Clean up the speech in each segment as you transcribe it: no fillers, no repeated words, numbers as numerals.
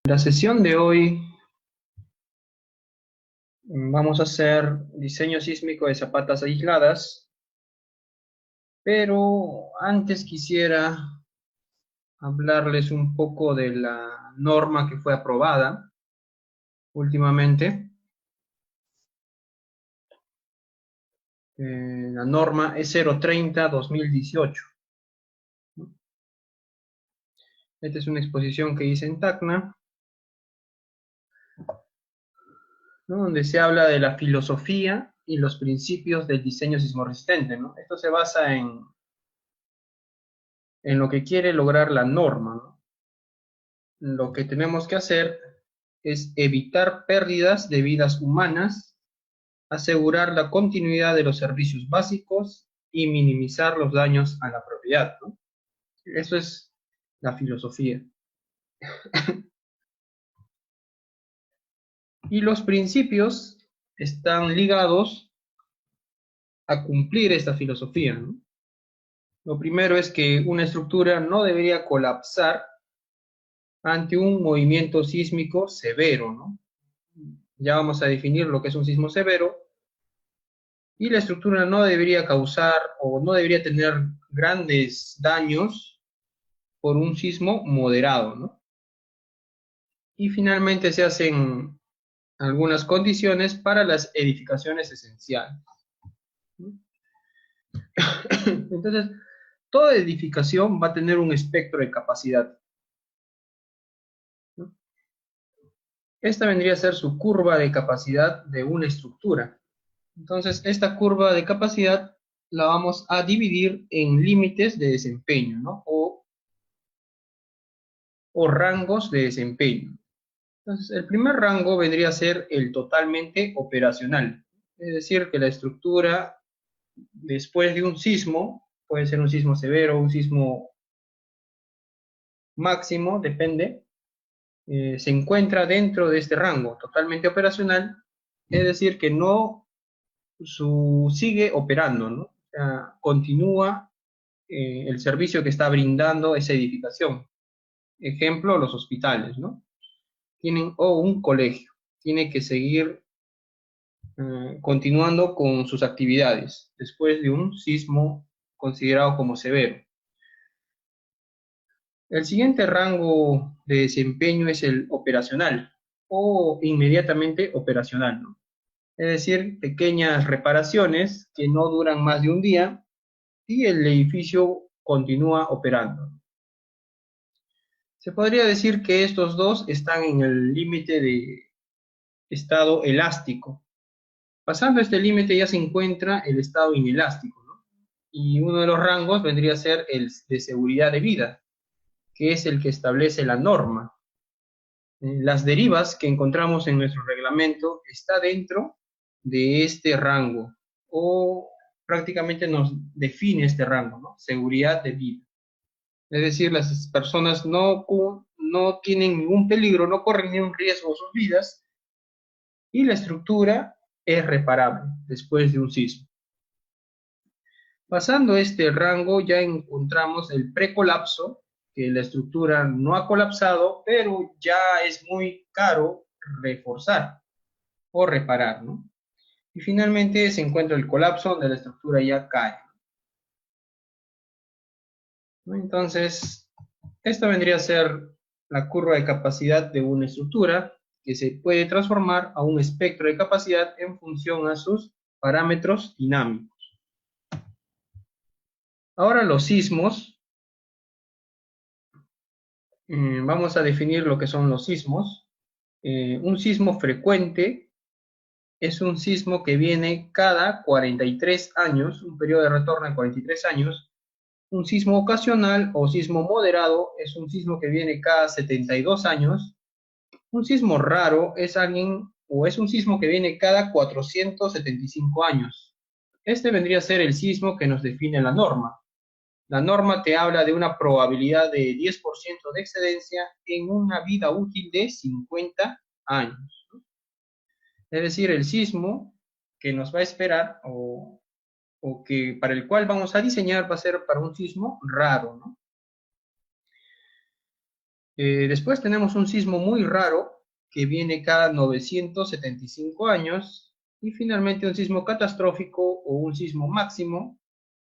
En la sesión de hoy vamos a hacer diseño sísmico de zapatas aisladas, pero antes quisiera hablarles un poco de la norma que fue aprobada últimamente. La norma es 030-2018. Esta es una exposición que hice en Tacna, ¿no? Donde se habla de la filosofía y los principios del diseño sismorresistente, ¿no? Esto se basa en lo que quiere lograr la norma, ¿no? Lo que tenemos que hacer es evitar pérdidas de vidas humanas, asegurar la continuidad de los servicios básicos y minimizar los daños a la propiedad, ¿no? Eso es la filosofía. Y los principios están ligados a cumplir esta filosofía, ¿no? Lo primero es que una estructura no debería colapsar ante un movimiento sísmico severo, ¿no? Ya vamos a definir lo que es un sismo severo. Y la estructura no debería causar o no debería tener grandes daños por un sismo moderado, ¿no? Y finalmente se hacen algunas condiciones para las edificaciones esenciales, ¿no? Entonces, toda edificación va a tener un espectro de capacidad, ¿no? Esta vendría a ser su curva de capacidad de una estructura. Entonces, esta curva de capacidad la vamos a dividir en límites de desempeño, ¿no? O rangos de desempeño. Entonces, el primer rango vendría a ser el totalmente operacional. Es decir, que la estructura, después de un sismo, puede ser un sismo severo, un sismo máximo, depende, se encuentra dentro de este rango totalmente operacional, es decir, que no sigue operando, ¿no? O sea, continúa el servicio que está brindando esa edificación. Ejemplo, los hospitales, ¿no? O un colegio, tiene que seguir continuando con sus actividades después de un sismo considerado como severo. El siguiente rango de desempeño es el operacional o inmediatamente operacional, ¿no? Es decir, pequeñas reparaciones que no duran más de un día y el edificio continúa operando. Se podría decir que estos dos están en el límite de estado elástico. Pasando este límite ya se encuentra el estado inelástico, ¿no? Y uno de los rangos vendría a ser el de seguridad de vida, que es el que establece la norma. Las derivas que encontramos en nuestro reglamento está dentro de este rango, o prácticamente nos define este rango, ¿no? Seguridad de vida. Es decir, las personas no tienen ningún peligro, no corren ningún riesgo de sus vidas, y la estructura es reparable después de un sismo. Pasando este rango ya encontramos el precolapso, que la estructura no ha colapsado, pero ya es muy caro reforzar o reparar, ¿no? Y finalmente se encuentra el colapso, donde la estructura ya cae, ¿no? Entonces, esta vendría a ser la curva de capacidad de una estructura que se puede transformar a un espectro de capacidad en función a sus parámetros dinámicos. Ahora los sismos. Vamos a definir lo que son los sismos. Un sismo frecuente es un sismo que viene cada 43 años, un periodo de retorno de 43 años. Un sismo ocasional o sismo moderado es un sismo que viene cada 72 años. Un sismo raro es un sismo que viene cada 475 años. Este vendría a ser el sismo que nos define la norma. La norma te habla de una probabilidad de 10% de excedencia en una vida útil de 50 años. Es decir, el sismo que nos va a esperar o que para el cual vamos a diseñar va a ser para un sismo raro, ¿no? Después tenemos un sismo muy raro que viene cada 975 años y finalmente un sismo catastrófico o un sismo máximo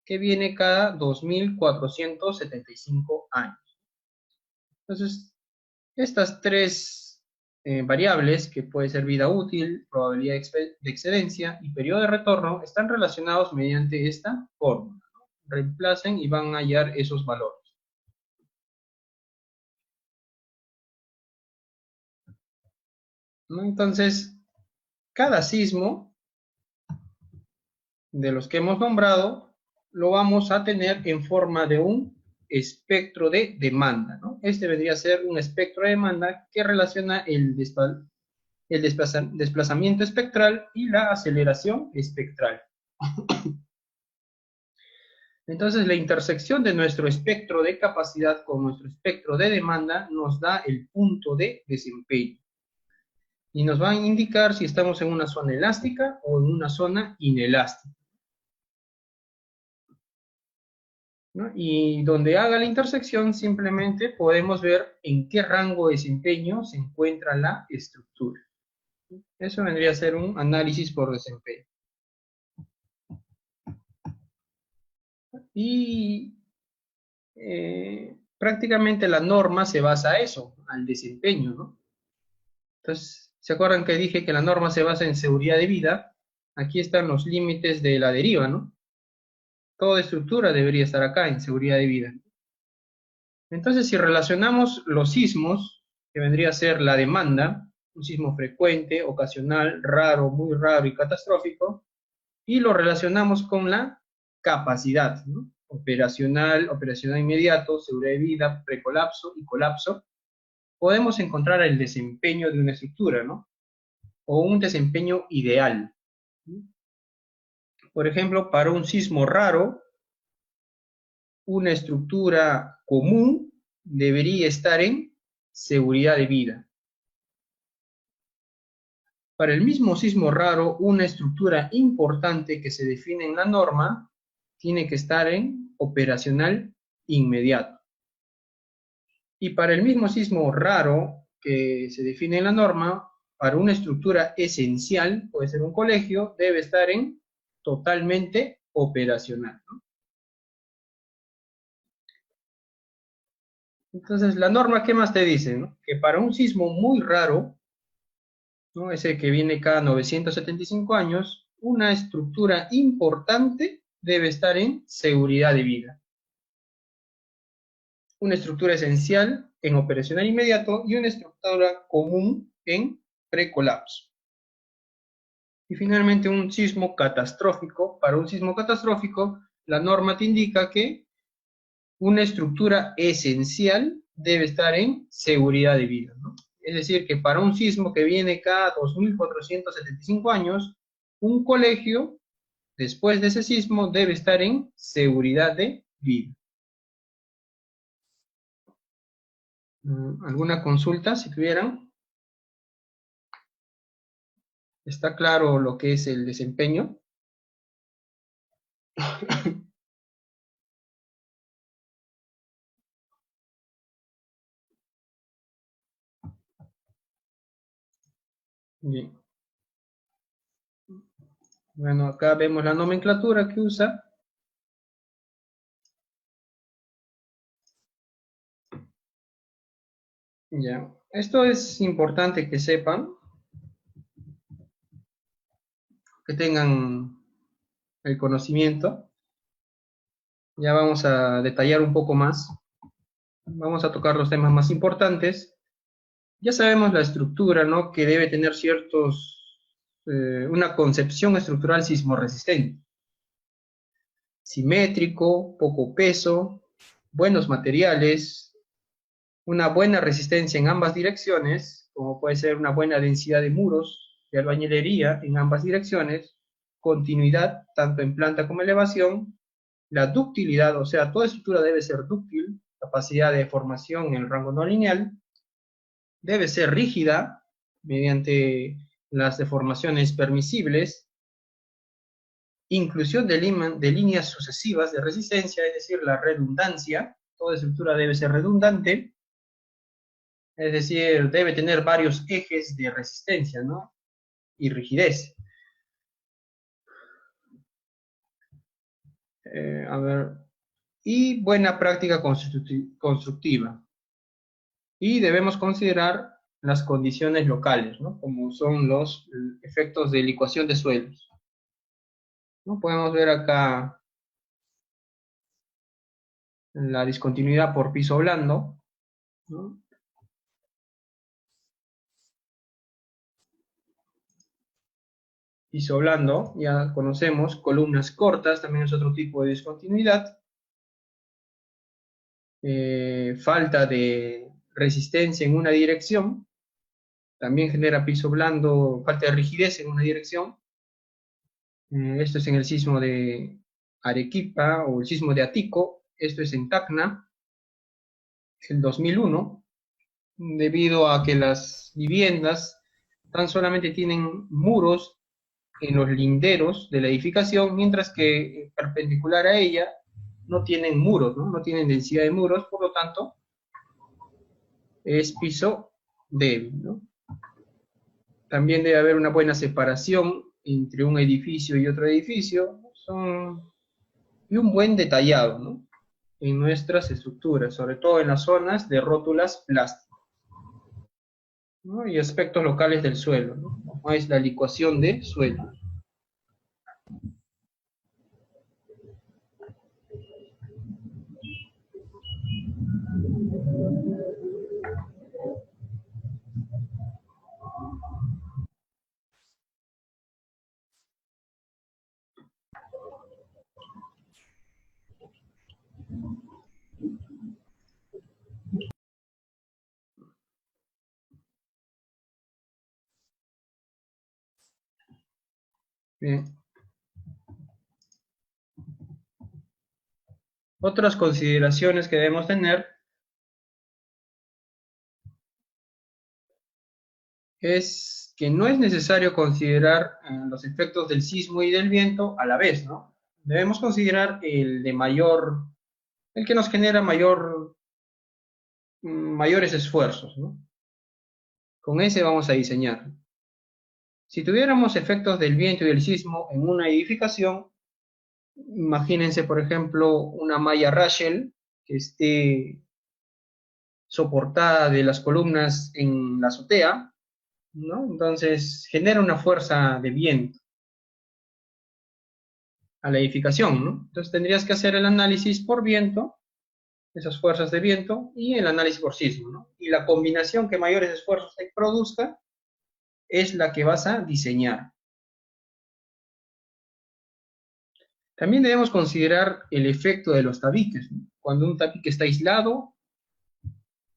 que viene cada 2475 años. Entonces, estas tres variables, que puede ser vida útil, probabilidad de excedencia y periodo de retorno, están relacionados mediante esta fórmula, ¿no? Reemplacen y van a hallar esos valores. ¿No? Entonces, cada sismo de los que hemos nombrado lo vamos a tener en forma de un espectro de demanda, ¿no? Este vendría a ser un espectro de demanda que relaciona el desplazamiento espectral y la aceleración espectral. Entonces, la intersección de nuestro espectro de capacidad con nuestro espectro de demanda nos da el punto de desempeño. Y nos va a indicar si estamos en una zona elástica o en una zona inelástica, ¿no? Y donde haga la intersección, simplemente podemos ver en qué rango de desempeño se encuentra la estructura. Eso vendría a ser un análisis por desempeño. Y prácticamente la norma se basa a eso, al desempeño, ¿no? Entonces, ¿se acuerdan que dije que la norma se basa en seguridad de vida? Aquí están los límites de la deriva, ¿no? Toda estructura debería estar acá en seguridad de vida. Entonces, si relacionamos los sismos, que vendría a ser la demanda, un sismo frecuente, ocasional, raro, muy raro y catastrófico, y lo relacionamos con la capacidad, ¿no? Operacional inmediato, seguridad de vida, precolapso y colapso, podemos encontrar el desempeño de una estructura, ¿no? O un desempeño ideal. Por ejemplo, para un sismo raro, una estructura común debería estar en seguridad de vida. Para el mismo sismo raro, una estructura importante que se define en la norma tiene que estar en operacional inmediato. Y para el mismo sismo raro que se define en la norma, para una estructura esencial, puede ser un colegio, debe estar en totalmente operacional, ¿no? Entonces, la norma, ¿qué más te dice? ¿No? Que para un sismo muy raro, ¿no? Ese que viene cada 975 años, una estructura importante debe estar en seguridad de vida. Una estructura esencial en operacional inmediato y una estructura común en precolapso. Y finalmente un sismo catastrófico. Para un sismo catastrófico, la norma te indica que una estructura esencial debe estar en seguridad de vida, ¿no? Es decir, que para un sismo que viene cada 2475 años, un colegio, después de ese sismo, debe estar en seguridad de vida. ¿Alguna consulta, si tuvieran? ¿Está claro lo que es el desempeño? Bien. Bueno, acá vemos la nomenclatura que usa. Ya. Esto es importante que sepan, que tengan el conocimiento. Ya vamos a detallar un poco más. Vamos a tocar los temas más importantes. Ya sabemos la estructura, ¿no? Que debe tener una concepción estructural sismorresistente. Simétrico, poco peso, buenos materiales, una buena resistencia en ambas direcciones, como puede ser una buena densidad de muros de albañilería en ambas direcciones, continuidad tanto en planta como elevación, la ductilidad, o sea, toda estructura debe ser dúctil, capacidad de deformación en el rango no lineal, debe ser rígida mediante las deformaciones permisibles, inclusión de líneas sucesivas de resistencia, es decir, la redundancia, toda estructura debe ser redundante, Es decir, debe tener varios ejes de resistencia, ¿no? Y rigidez. A ver, y buena práctica constructiva. Y debemos considerar las condiciones locales, ¿no? Como son los efectos de licuación de suelos, ¿no? Podemos ver acá la discontinuidad por piso blando, ¿no? Piso blando, ya conocemos, columnas cortas, también es otro tipo de discontinuidad. Falta de resistencia en una dirección, también genera piso blando, falta de rigidez en una dirección. Esto es en el sismo de Arequipa o el sismo de Atico, esto es en Tacna, el 2001, debido a que las viviendas tan solamente tienen muros en los linderos de la edificación, mientras que perpendicular a ella no tienen muros, ¿no? No tienen densidad de muros, por lo tanto es piso débil, ¿no? También debe haber una buena separación entre un edificio y otro edificio, y un buen detallado, ¿no? En nuestras estructuras, sobre todo en las zonas de rótulas plásticas, ¿no? Y aspectos locales del suelo, ¿no? Como es la licuación de suelo. Bien. Otras consideraciones que debemos tener es que no es necesario considerar los efectos del sismo y del viento a la vez, ¿no? Debemos considerar el que nos genera mayores esfuerzos, ¿no? Con ese vamos a diseñar. Si tuviéramos efectos del viento y del sismo en una edificación, imagínense, por ejemplo, una malla Rachel que esté soportada de las columnas en la azotea, ¿no? Entonces genera una fuerza de viento a la edificación, ¿no? Entonces tendrías que hacer el análisis por viento, esas fuerzas de viento, y el análisis por sismo, ¿no? Y la combinación que mayores esfuerzos te produzca es la que vas a diseñar. También debemos considerar el efecto de los tabiques, ¿no? Cuando un tabique está aislado,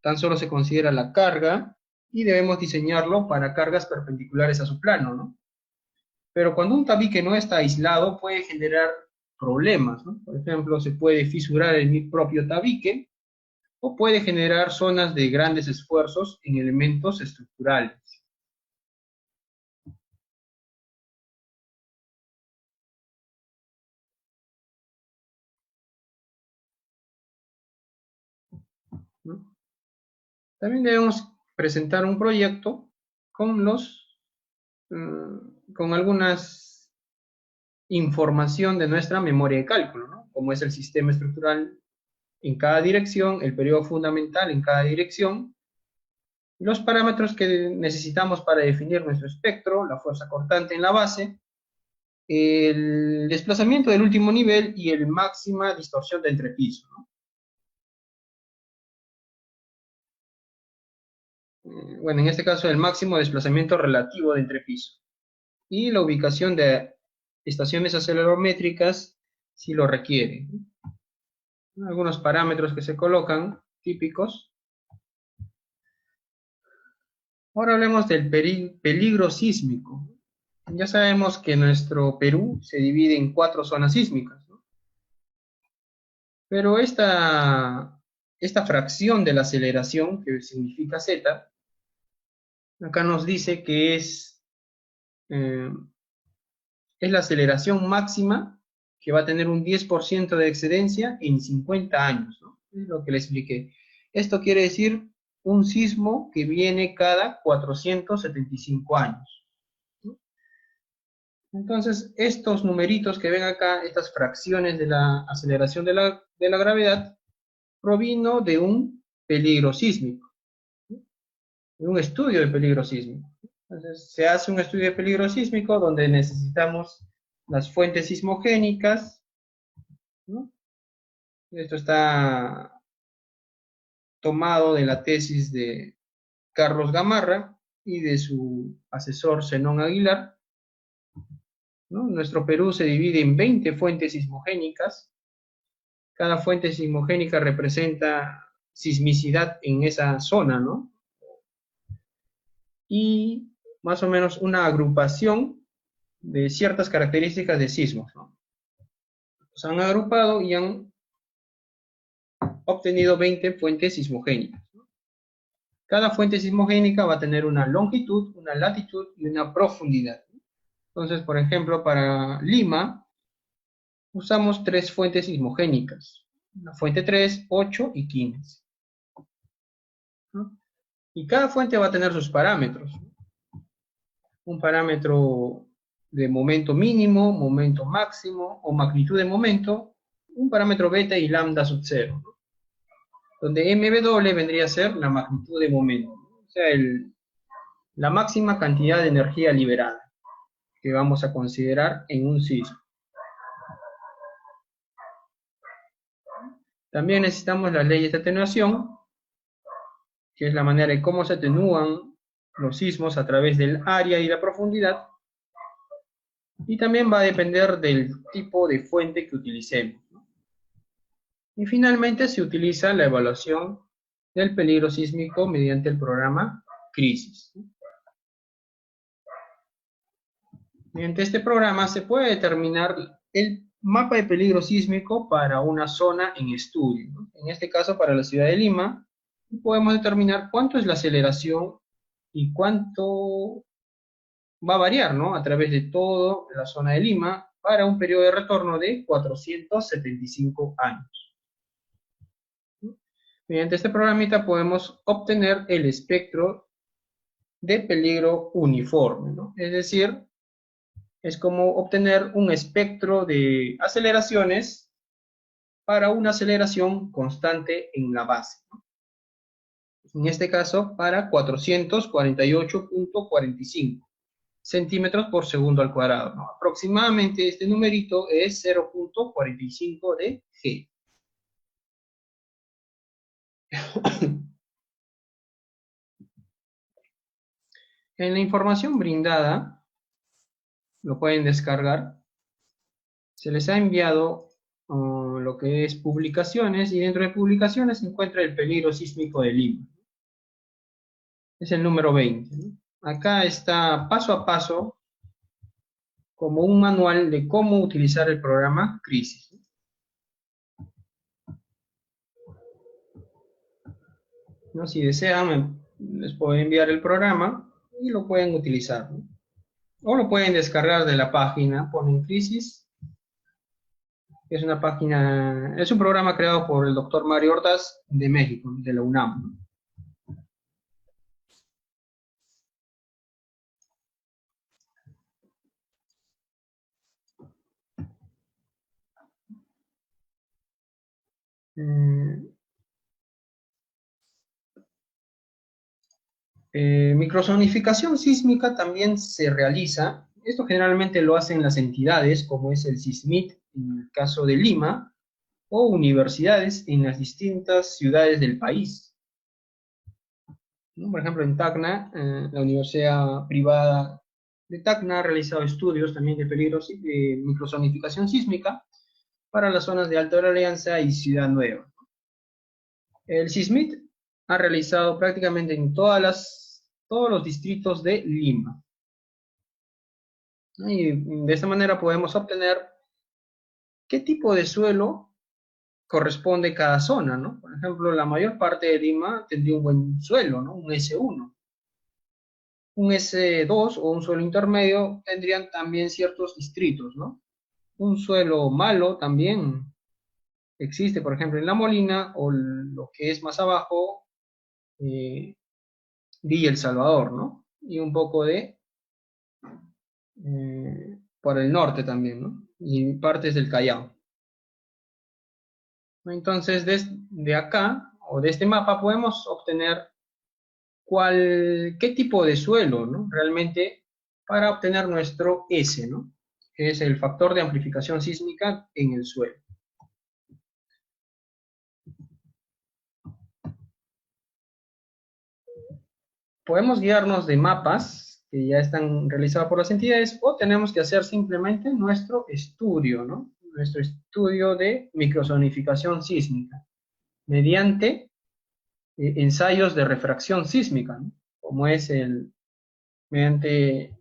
tan solo se considera la carga y debemos diseñarlo para cargas perpendiculares a su plano, ¿no? Pero cuando un tabique no está aislado puede generar problemas, ¿no? Por ejemplo, se puede fisurar el propio tabique o puede generar zonas de grandes esfuerzos en elementos estructurales, ¿no? También debemos presentar un proyecto con con algunas información de nuestra memoria de cálculo, ¿no? Como es el sistema estructural en cada dirección, el periodo fundamental en cada dirección, los parámetros que necesitamos para definir nuestro espectro, la fuerza cortante en la base, el desplazamiento del último nivel y el máxima distorsión de entrepiso, ¿no? Bueno, en este caso el máximo desplazamiento relativo de entrepiso. Y la ubicación de estaciones acelerométricas si lo requiere. Algunos parámetros que se colocan, típicos. Ahora hablemos del peligro sísmico. Ya sabemos que nuestro Perú se divide en 4 zonas sísmicas, ¿no? Pero esta fracción de la aceleración, que significa Z, acá nos dice que eh, es la aceleración máxima que va a tener un 10% de excedencia en 50 años, ¿no? Es lo que le expliqué. Esto quiere decir un sismo que viene cada 475 años. Entonces, estos numeritos que ven acá, estas fracciones de la aceleración de la gravedad, provino de un peligro sísmico, de un estudio de peligro sísmico. Entonces, se hace un estudio de peligro sísmico donde necesitamos las fuentes sismogénicas, ¿no? Esto está tomado de la tesis de Carlos Gamarra y de su asesor Zenón Aguilar, ¿no? Nuestro Perú se divide en 20 fuentes sismogénicas. Cada fuente sismogénica representa sismicidad en esa zona, ¿no? Y más o menos una agrupación de ciertas características de sismos, ¿no? Se han agrupado y han obtenido 20 fuentes sismogénicas. Cada fuente sismogénica va a tener una longitud, una latitud y una profundidad. Entonces, por ejemplo, para Lima, usamos 3 fuentes sismogénicas. La fuente 3, 8 y 15. ¿No? Y cada fuente va a tener sus parámetros. Un parámetro de momento mínimo, momento máximo o magnitud de momento, un parámetro beta y lambda sub 0, ¿no? Donde MW vendría a ser la magnitud de momento, ¿no? O sea, la máxima cantidad de energía liberada que vamos a considerar en un sismo. También necesitamos las leyes de atenuación, que es la manera de cómo se atenúan los sismos a través del área y la profundidad. Y también va a depender del tipo de fuente que utilicemos, ¿no? Y finalmente se utiliza la evaluación del peligro sísmico mediante el programa CRISIS. Mediante este programa se puede determinar el mapa de peligro sísmico para una zona en estudio, ¿no? En este caso para la ciudad de Lima, podemos determinar cuánto es la aceleración y cuánto va a variar, ¿no? A través de toda la zona de Lima para un periodo de retorno de 475 años. Mediante este programita podemos obtener el espectro de peligro uniforme, ¿no? Es decir, es como obtener un espectro de aceleraciones para una aceleración constante en la base, ¿no? En este caso, para 448.45 centímetros por segundo al cuadrado, ¿no? Aproximadamente este numerito es 0.45 de G. En la información brindada, lo pueden descargar, se les ha enviado lo que es publicaciones, y dentro de publicaciones se encuentra el peligro sísmico de Lima. Es el número 20, ¿no? Acá está paso a paso como un manual de cómo utilizar el programa CRISIS, ¿no? Si desean, les puedo enviar el programa y lo pueden utilizar, ¿no? O lo pueden descargar de la página, ponen CRISIS. Es una página, es un programa creado por el doctor Mario Ordaz de México, de la UNAM, ¿no? Microzonificación sísmica también se realiza. Esto generalmente lo hacen las entidades, como es el SISMIT en el caso de Lima, o universidades en las distintas ciudades del país, ¿no? Por ejemplo, en Tacna, la Universidad Privada de Tacna ha realizado estudios también de peligros de microzonificación sísmica para las zonas de Alto de la Alianza y Ciudad Nueva. El SISMIT ha realizado prácticamente en todos los distritos de Lima. Y de esta manera podemos obtener qué tipo de suelo corresponde cada zona, ¿no? Por ejemplo, la mayor parte de Lima tendría un buen suelo, ¿no? Un S1. Un S2 o un suelo intermedio tendrían también ciertos distritos, ¿no? Un suelo malo también existe, por ejemplo, en La Molina, o lo que es más abajo, Villa El Salvador, ¿no? Y un poco de por el norte también, ¿no? Y partes del Callao. Entonces, desde acá, o de este mapa, podemos obtener qué tipo de suelo, ¿no? Realmente, para obtener nuestro S, ¿no? Que es el factor de amplificación sísmica en el suelo. Podemos guiarnos de mapas que ya están realizados por las entidades o tenemos que hacer simplemente nuestro estudio, ¿no? Nuestro estudio de microzonificación sísmica mediante ensayos de refracción sísmica, ¿no? Como es mediante,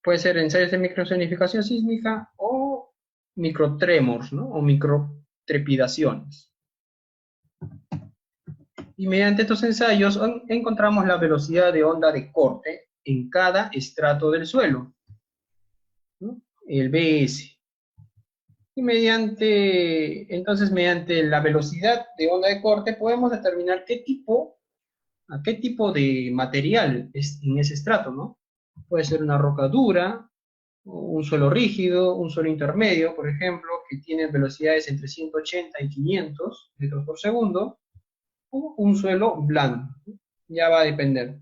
puede ser ensayos de microzonificación sísmica o microtremors, ¿no? O microtrepidaciones. Y mediante estos ensayos encontramos la velocidad de onda de corte en cada estrato del suelo, ¿no? El BS. Y entonces, mediante la velocidad de onda de corte podemos determinar a qué tipo de material es en ese estrato, ¿no? Puede ser una roca dura, un suelo rígido, un suelo intermedio, por ejemplo, que tiene velocidades entre 180 y 500 metros por segundo, o un suelo blando. Ya va a depender.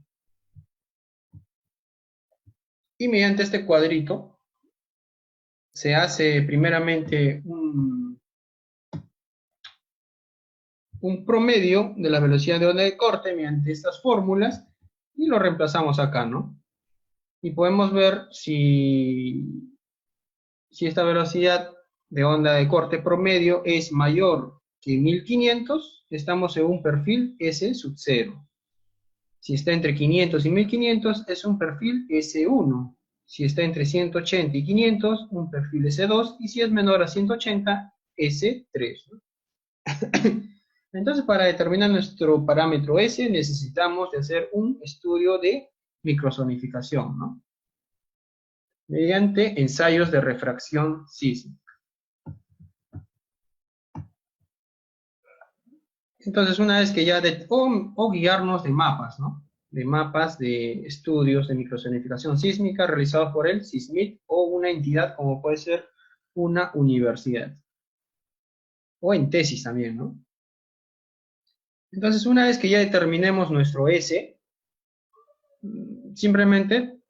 Y mediante este cuadrito se hace primeramente un promedio de la velocidad de onda de corte mediante estas fórmulas y lo reemplazamos acá, ¿no? Y podemos ver si esta velocidad de onda de corte promedio es mayor que 1500, estamos en un perfil S sub 0. Si está entre 500 y 1500, es un perfil S1. Si está entre 180 y 500, un perfil S2. Y si es menor a 180, S3, ¿no? Entonces, para determinar nuestro parámetro S, necesitamos de hacer un estudio de microzonificación, ¿no? Mediante ensayos de refracción sísmica. Entonces, una vez que ya, o guiarnos de mapas, ¿no? De mapas de estudios de microzonificación sísmica realizados por el SISMIT o una entidad como puede ser una universidad. O en tesis también, ¿no? Entonces, una vez que ya determinemos nuestro S, simplemente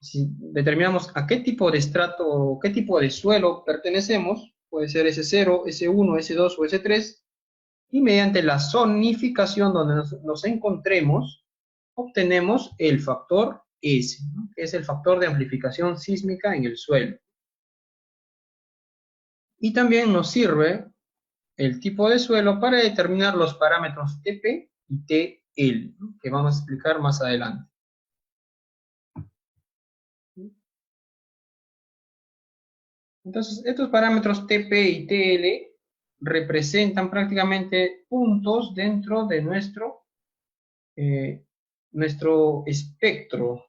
si determinamos a qué tipo de estrato o qué tipo de suelo pertenecemos, puede ser S0, S1, S2 o S3, y mediante la zonificación donde nos encontremos, obtenemos el factor S, ¿no? Que es el factor de amplificación sísmica en el suelo. Y también nos sirve el tipo de suelo para determinar los parámetros TP y TL, ¿no? Que vamos a explicar más adelante. Entonces, estos parámetros TP y TL representan prácticamente puntos dentro de nuestro espectro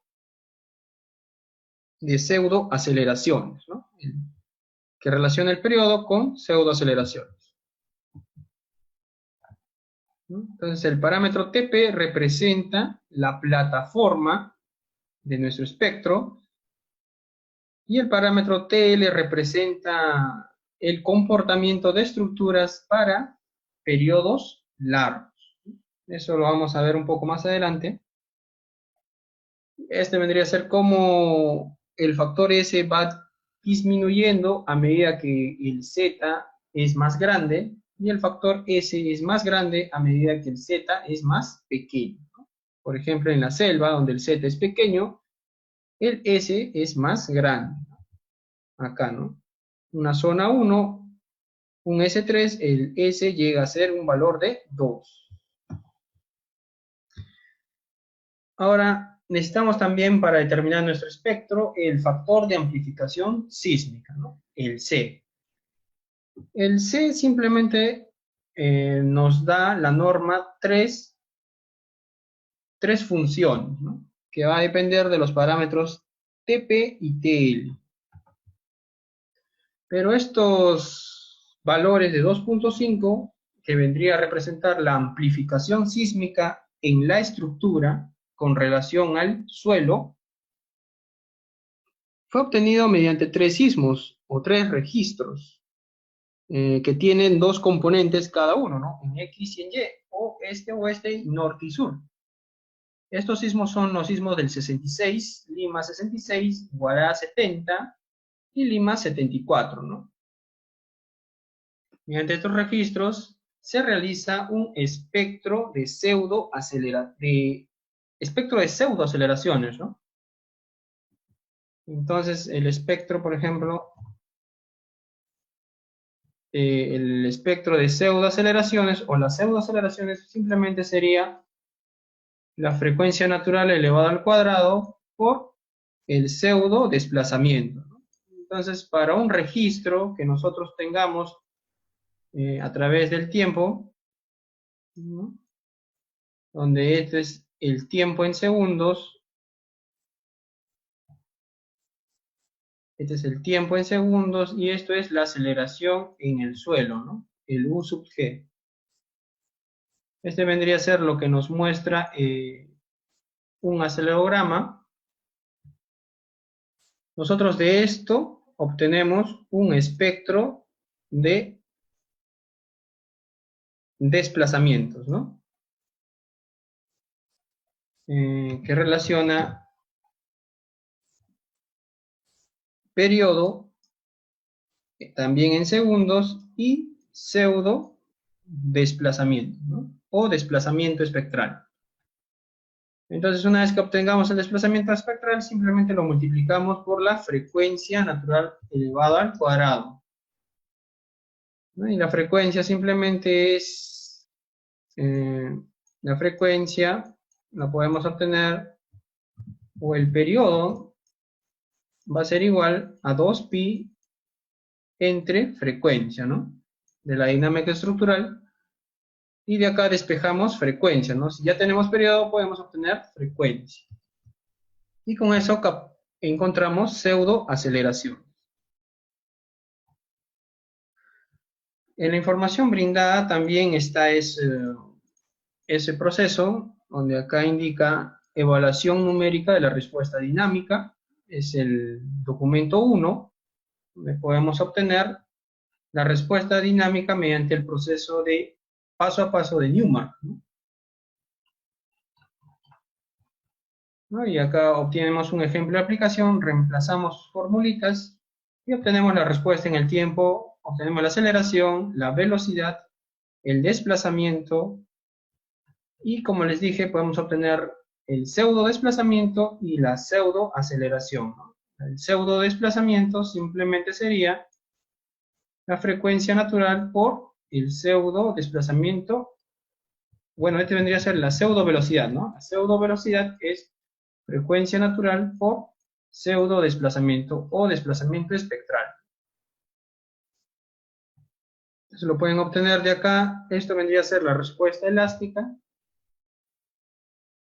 de pseudoaceleraciones, ¿no? Que relaciona el periodo con pseudoaceleraciones, ¿no? Entonces, el parámetro TP representa la plataforma de nuestro espectro y el parámetro TL representa el comportamiento de estructuras para periodos largos. Eso lo vamos a ver un poco más adelante. Este vendría a ser como el factor S va disminuyendo a medida que el Z es más grande y el factor S es más grande a medida que el Z es más pequeño, ¿no? Por ejemplo, en la selva, donde el Z es pequeño, el S es más grande, ¿no? Acá, ¿no? Una zona 1, un S3, el S llega a ser un valor de 2. Ahora, necesitamos también para determinar nuestro espectro el factor de amplificación sísmica, ¿no? El C. El C simplemente nos da la norma tres funciones, ¿no? Que va a depender de los parámetros TP y TL. Pero estos valores de 2.5 que vendría a representar la amplificación sísmica en la estructura con relación al suelo, fue obtenido mediante tres sismos o tres registros que tienen dos componentes cada uno, ¿no? En X y en Y, o este, oeste, norte y sur. Estos sismos son los sismos del 66, Lima 66, Guará 70 y Lima 74, ¿no? Mediante estos registros se realiza un espectro de pseudoaceleraciones, ¿no? Entonces, el espectro, por ejemplo, el espectro de pseudoaceleraciones o las pseudoaceleraciones simplemente sería la frecuencia natural elevada al cuadrado por el pseudo desplazamiento, ¿no? Entonces, para un registro que nosotros tengamos a través del tiempo, ¿no? Donde este es el tiempo en segundos, este es el tiempo en segundos y esto es la aceleración en el suelo, ¿no? El U sub G. Este vendría a ser lo que nos muestra un acelerograma. Nosotros de esto obtenemos un espectro de desplazamientos, ¿no? Que relaciona periodo, también en segundos, y pseudo desplazamiento, ¿no? O desplazamiento espectral. Entonces, una vez que obtengamos el desplazamiento espectral, simplemente lo multiplicamos por la frecuencia natural elevada al cuadrado, ¿no? Y la frecuencia simplemente es, la frecuencia la podemos obtener, o el periodo va a ser igual a 2pi entre frecuencia, ¿no? De la dinámica estructural. Y de acá despejamos frecuencia, ¿no? Si ya tenemos periodo, podemos obtener frecuencia. Y con eso encontramos pseudoaceleración. En la información brindada también está ese proceso, donde acá indica evaluación numérica de la respuesta dinámica. Es el documento 1, donde podemos obtener la respuesta dinámica mediante el proceso de paso a paso de Newmark, ¿no? Y acá obtenemos un ejemplo de aplicación, reemplazamos formulitas y obtenemos la respuesta en el tiempo, obtenemos la aceleración, la velocidad, el desplazamiento y, como les dije, podemos obtener el pseudo desplazamiento y la pseudo aceleración, ¿no? El pseudo desplazamiento simplemente sería la frecuencia natural por el pseudo desplazamiento. Bueno, este vendría a ser la pseudo velocidad, ¿no? La pseudo velocidad es frecuencia natural por pseudo desplazamiento o desplazamiento espectral. Entonces lo pueden obtener de acá. Esto vendría a ser la respuesta elástica.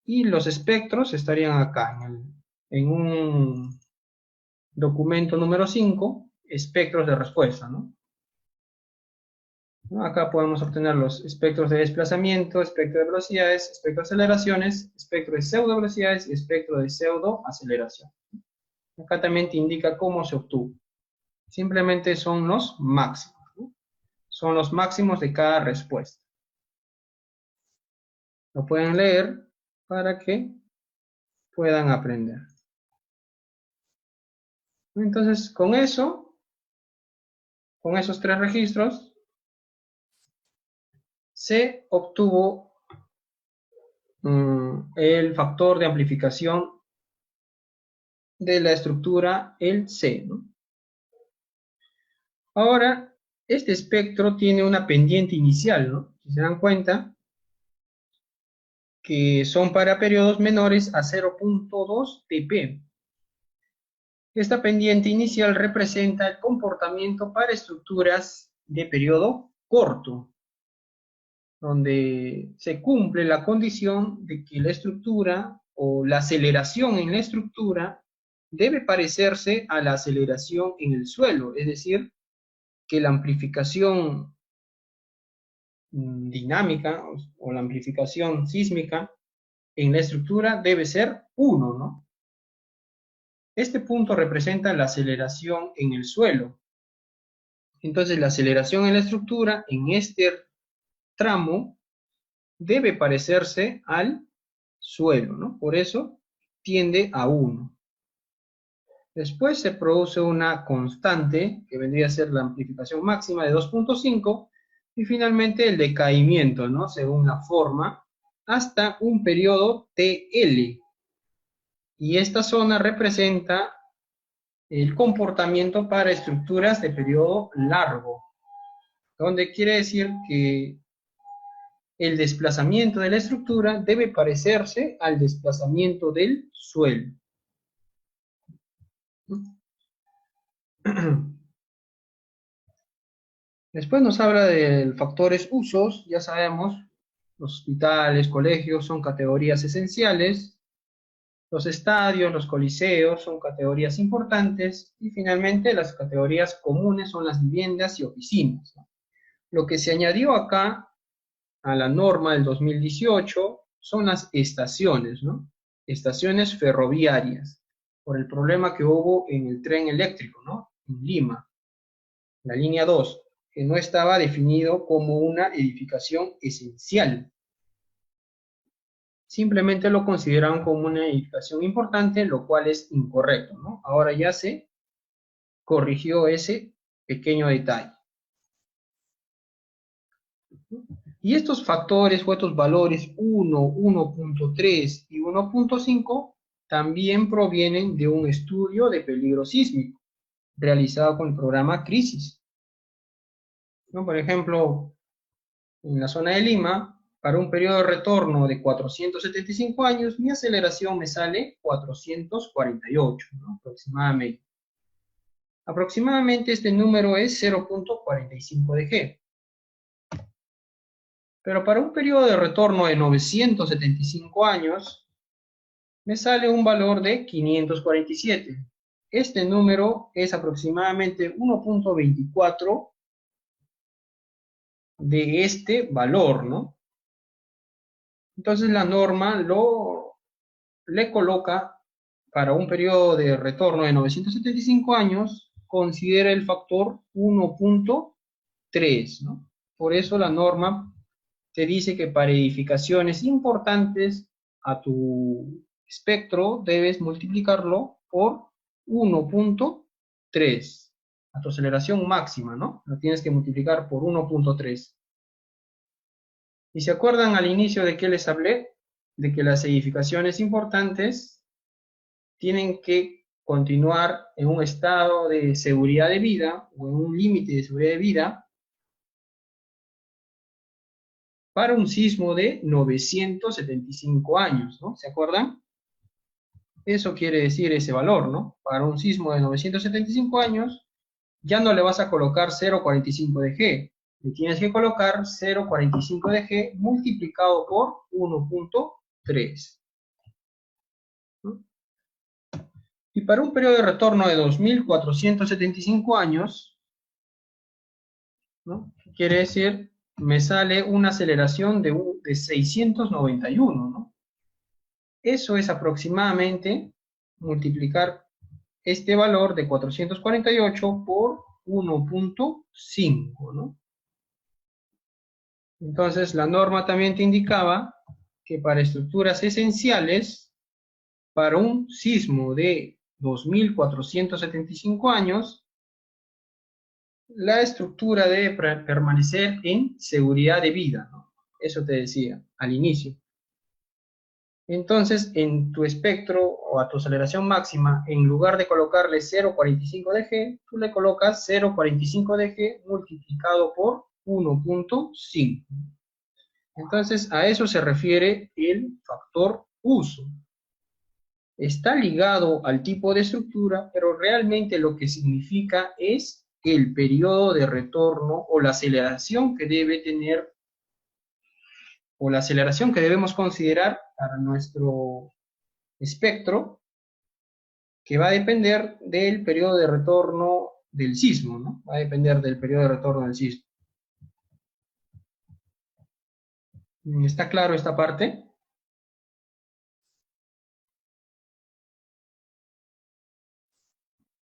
Y los espectros estarían acá, en un documento número 5, espectros de respuesta, ¿no? Acá podemos obtener los espectros de desplazamiento, espectro de velocidades, espectro de aceleraciones, espectro de pseudo velocidades y espectro de pseudo aceleración. Acá también te indica cómo se obtuvo. Simplemente son los máximos, ¿no? Son los máximos de cada respuesta. Lo pueden leer para que puedan aprender. Entonces, con eso, con esos tres registros, se obtuvo el factor de amplificación de la estructura, el C, ¿no? Ahora, este espectro tiene una pendiente inicial, ¿no? Si se dan cuenta, que son para periodos menores a 0.2 dp. Esta pendiente inicial representa el comportamiento para estructuras de periodo corto, donde se cumple la condición de que la estructura o la aceleración en la estructura debe parecerse a la aceleración en el suelo, es decir, que la amplificación dinámica o la amplificación sísmica en la estructura debe ser 1, ¿no? Este punto representa la aceleración en el suelo. Entonces, la aceleración en la estructura en este tramo debe parecerse al suelo, ¿no? Por eso tiende a 1. Después se produce una constante, que vendría a ser la amplificación máxima de 2.5, y finalmente el decaimiento, ¿no? Según la forma, hasta un periodo TL. Y esta zona representa el comportamiento para estructuras de periodo largo, donde quiere decir que el desplazamiento de la estructura debe parecerse al desplazamiento del suelo. Después nos habla de factores usos, ya sabemos, los hospitales, colegios son categorías esenciales, los estadios, los coliseos son categorías importantes, y finalmente las categorías comunes son las viviendas y oficinas, ¿no? Lo que se añadió acá a la norma del 2018 son las estaciones, ¿no? Estaciones ferroviarias, por el problema que hubo en el tren eléctrico, ¿no? En Lima, la línea 2, que no estaba definido como una edificación esencial. Simplemente lo consideraron como una edificación importante, lo cual es incorrecto, ¿no? Ahora ya se corrigió ese pequeño detalle. Y estos factores o estos valores 1, 1.3 y 1.5 también provienen de un estudio de peligro sísmico realizado con el programa Crisis, ¿no? Por ejemplo, en la zona de Lima, para un periodo de retorno de 475 años, mi aceleración me sale 448, ¿no? Aproximadamente. Aproximadamente este número es 0.45 de G. Pero para un periodo de retorno de 975 años, me sale un valor de 547. Este número es aproximadamente 1.24 de este valor, ¿no? Entonces la norma le coloca para un periodo de retorno de 975 años, considera el factor 1.3, ¿no? Por eso la norma te dice que para edificaciones importantes a tu espectro debes multiplicarlo por 1.3, a tu aceleración máxima, ¿no? Lo tienes que multiplicar por 1.3. ¿Y se acuerdan al inicio de que les hablé? De que las edificaciones importantes tienen que continuar en un estado de seguridad de vida o en un límite de seguridad de vida para un sismo de 975 años, ¿no? ¿Se acuerdan? Eso quiere decir ese valor, ¿no? Para un sismo de 975 años, ya no le vas a colocar 0.45 de G, le tienes que colocar 0.45 de G multiplicado por 1.3. ¿No? Y para un periodo de retorno de 2475 años, ¿no? Quiere decir, me sale una aceleración de 691, ¿no? Eso es aproximadamente multiplicar este valor de 448 por 1.5, ¿no? Entonces, la norma también te indicaba que para estructuras esenciales, para un sismo de 2475 años, la estructura debe permanecer en seguridad de vida, ¿no? Eso te decía al inicio. Entonces, en tu espectro o a tu aceleración máxima, en lugar de colocarle 0.45 de G, tú le colocas 0.45 de G multiplicado por 1.5. Entonces, a eso se refiere el factor uso. Está ligado al tipo de estructura, pero realmente lo que significa es el periodo de retorno o la aceleración que debe tener o la aceleración que debemos considerar para nuestro espectro, que va a depender del periodo de retorno del sismo, ¿no? Va a depender del periodo de retorno del sismo. ¿Está claro esta parte?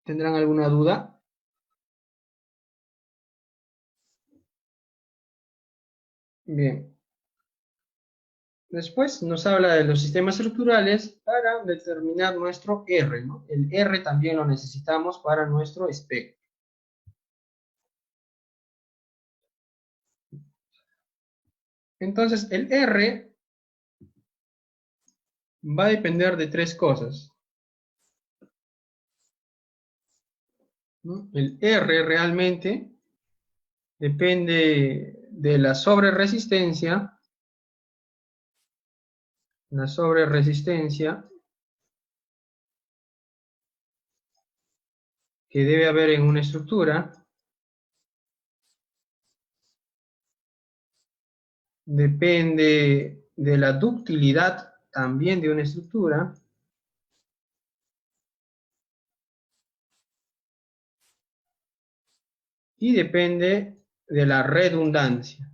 ¿Tendrán alguna duda? Bien. Después nos habla de los sistemas estructurales para determinar nuestro R, ¿no? El R también lo necesitamos para nuestro espectro. Entonces, el R va a depender de tres cosas, ¿no? El R realmente depende de la sobreresistencia que debe haber en una estructura, depende de la ductilidad también de una estructura, y depende de la redundancia,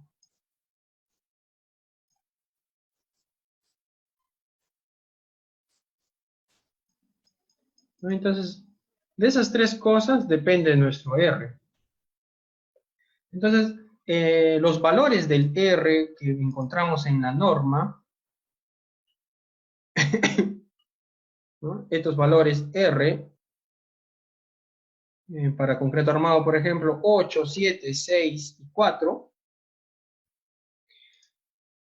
¿no? Entonces, de esas tres cosas depende nuestro R. Entonces, los valores del R que encontramos en la norma, ¿no? Estos valores R, para concreto armado, por ejemplo, 8, 7, 6 y 4,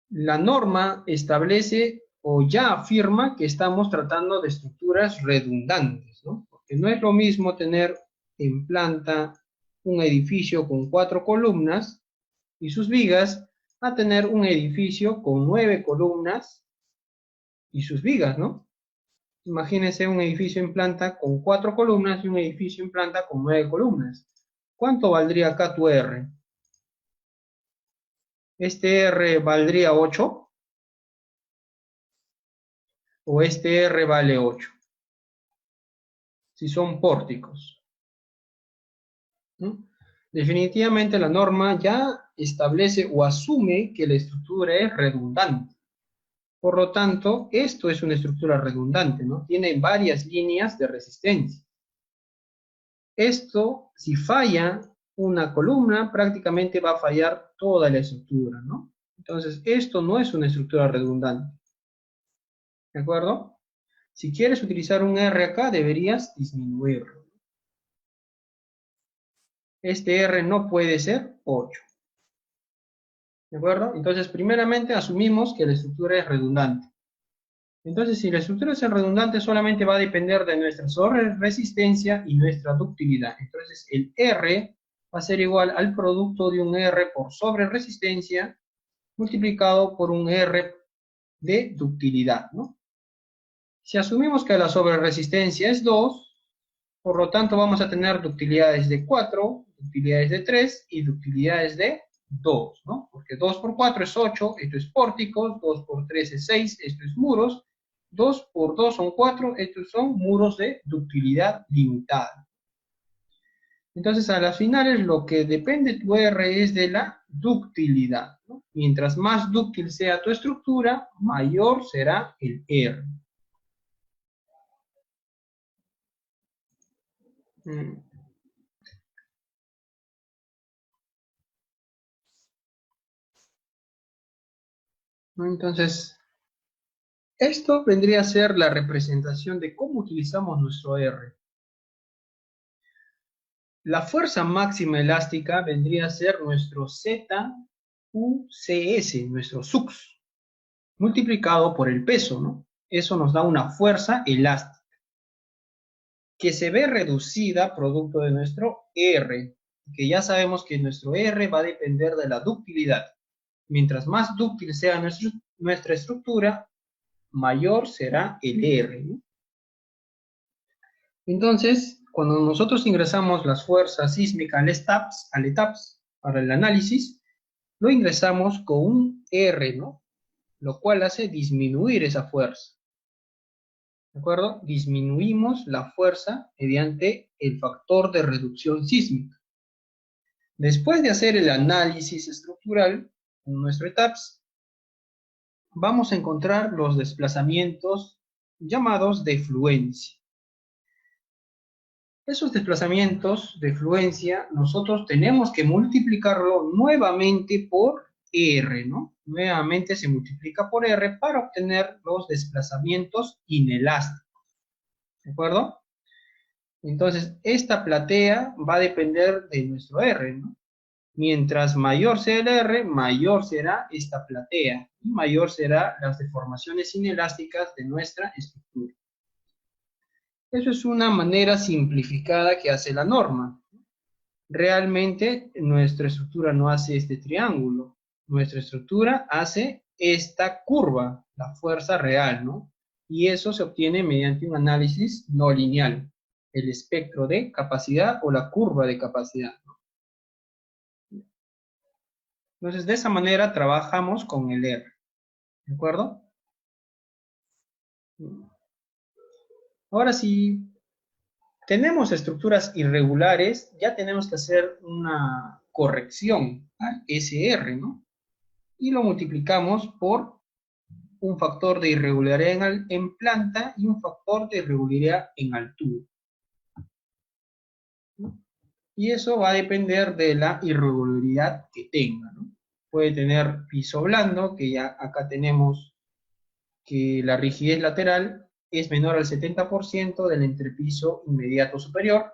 la norma establece o ya afirma que estamos tratando de estructuras redundantes, ¿no? Porque no es lo mismo tener en planta un edificio con 4 columnas y sus vigas a tener un edificio con 9 columnas y sus vigas, ¿no? Imagínense un edificio en planta con 4 columnas y un edificio en planta con 9 columnas. ¿Cuánto valdría acá tu R? ¿Este R valdría 8 o este R vale 8? Si son pórticos, ¿no? Definitivamente la norma ya establece o asume que la estructura es redundante. Por lo tanto, esto es una estructura redundante, ¿no? Tiene varias líneas de resistencia. Esto, si falla una columna, prácticamente va a fallar toda la estructura, ¿no? Entonces, esto no es una estructura redundante, ¿de acuerdo? Si quieres utilizar un R acá, deberías disminuirlo. Este R no puede ser 8, ¿de acuerdo? Entonces, primeramente asumimos que la estructura es redundante. Entonces, si la estructura es redundante, solamente va a depender de nuestra resistencia y nuestra ductilidad. Entonces, el R va a ser igual al producto de un R por sobre resistencia multiplicado por un R de ductilidad, ¿no? Si asumimos que la sobreresistencia es 2, por lo tanto vamos a tener ductilidades de 4, ductilidades de 3 y ductilidades de 2, ¿no? Porque 2 por 4 es 8, esto es pórticos, 2 por 3 es 6, esto es muros, 2 por 2 son 4, estos son muros de ductilidad limitada. Entonces, a las finales, lo que depende tu R es de la ductilidad, ¿no? Mientras más dúctil sea tu estructura, mayor será el R. Mm. Entonces, esto vendría a ser la representación de cómo utilizamos nuestro R. La fuerza máxima elástica vendría a ser nuestro ZUCS, nuestro SUX, multiplicado por el peso, ¿no? Eso nos da una fuerza elástica, que se ve reducida producto de nuestro R, que ya sabemos que nuestro R va a depender de la ductilidad. Mientras más dúctil sea nuestra estructura, mayor será el R, ¿no? Entonces, cuando nosotros ingresamos las fuerzas sísmicas al ETAPS para el análisis, lo ingresamos con un R, ¿no? Lo cual hace disminuir esa fuerza, ¿de acuerdo? Disminuimos la fuerza mediante el factor de reducción sísmica. Después de hacer el análisis estructural en nuestro ETAPS, vamos a encontrar los desplazamientos llamados de fluencia. Esos desplazamientos de fluencia nosotros tenemos que multiplicarlo nuevamente por R, ¿no? Nuevamente se multiplica por R para obtener los desplazamientos inelásticos, ¿de acuerdo? Entonces, esta platea va a depender de nuestro R, ¿no? Mientras mayor sea el R, mayor será esta platea y mayor serán las deformaciones inelásticas de nuestra estructura. Eso es una manera simplificada que hace la norma. Realmente nuestra estructura no hace este triángulo. Nuestra estructura hace esta curva, la fuerza real, ¿no? Y eso se obtiene mediante un análisis no lineal, el espectro de capacidad o la curva de capacidad, ¿no? Entonces, de esa manera trabajamos con el R, ¿de acuerdo? Ahora, si tenemos estructuras irregulares, ya tenemos que hacer una corrección al SR, ¿no? Y lo multiplicamos por un factor de irregularidad en planta y un factor de irregularidad en altura. ¿No? Y eso va a depender de la irregularidad que tenga, ¿no? Puede tener piso blando, que ya acá tenemos que la rigidez lateral es menor al 70% del entrepiso inmediato superior,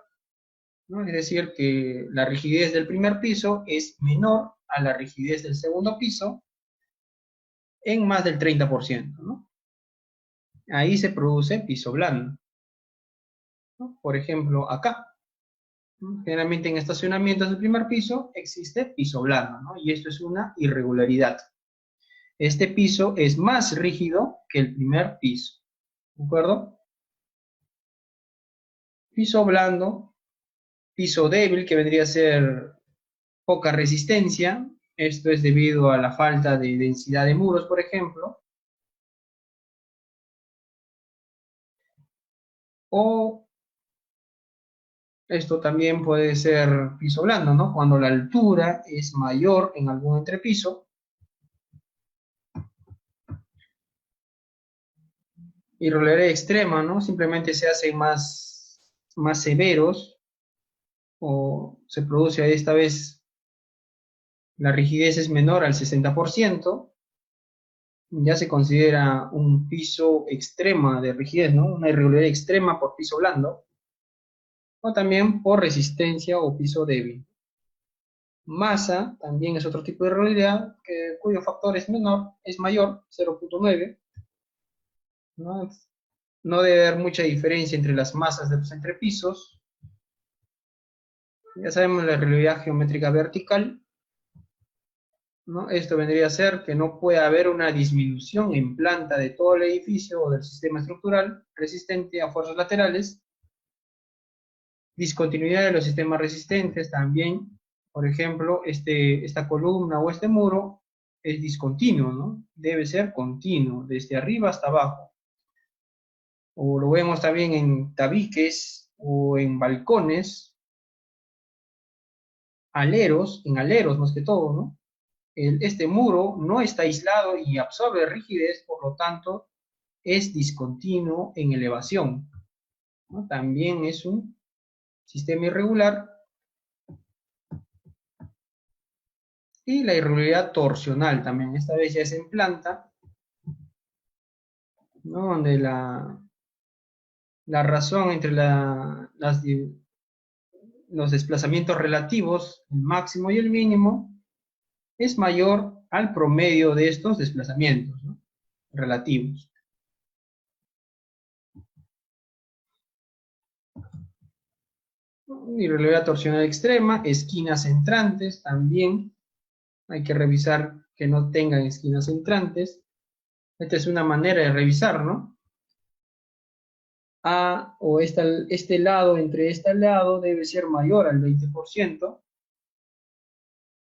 ¿no? Es decir, que la rigidez del primer piso es menor a la rigidez del segundo piso en más del 30%, ¿no? Ahí se produce piso blando, ¿no? Por ejemplo, acá, ¿no? Generalmente en estacionamientos del primer piso existe piso blando, ¿no? Y esto es una irregularidad. Este piso es más rígido que el primer piso, ¿de acuerdo? Piso blando, piso débil, que vendría a ser poca resistencia. Esto es debido a la falta de densidad de muros, por ejemplo. O esto también puede ser piso blando, ¿no? Cuando la altura es mayor en algún entrepiso. Irregularidad extrema, ¿no? Simplemente se hacen más severos o se produce esta vez la rigidez es menor al 60%, ya se considera un piso extrema de rigidez, ¿no? Una irregularidad extrema por piso blando, o también por resistencia o piso débil. Masa también es otro tipo de irregularidad cuyo factor es menor, es mayor, 0.9, ¿no? No debe haber mucha diferencia entre las masas de los entrepisos. Ya sabemos la irregularidad geométrica vertical, ¿no? Esto vendría a ser que no puede haber una disminución en planta de todo el edificio o del sistema estructural resistente a fuerzas laterales. Discontinuidad de los sistemas resistentes también, por ejemplo, esta columna o este muro es discontinuo, ¿no? Debe ser continuo, desde arriba hasta abajo. O lo vemos también en tabiques o en balcones, en aleros más que todo, ¿no? Este muro no está aislado y absorbe rigidez, por lo tanto, es discontinuo en elevación, ¿no? También es un sistema irregular. Y la irregularidad torsional también, esta vez ya es en planta, ¿no? Donde la razón entre los desplazamientos relativos, el máximo y el mínimo, es mayor al promedio de estos desplazamientos, ¿no? Relativos. Irregularidad torsional extrema, esquinas entrantes también. Hay que revisar que no tengan esquinas entrantes. Esta es una manera de revisar, ¿no? Este lado entre este lado debe ser mayor al 20%.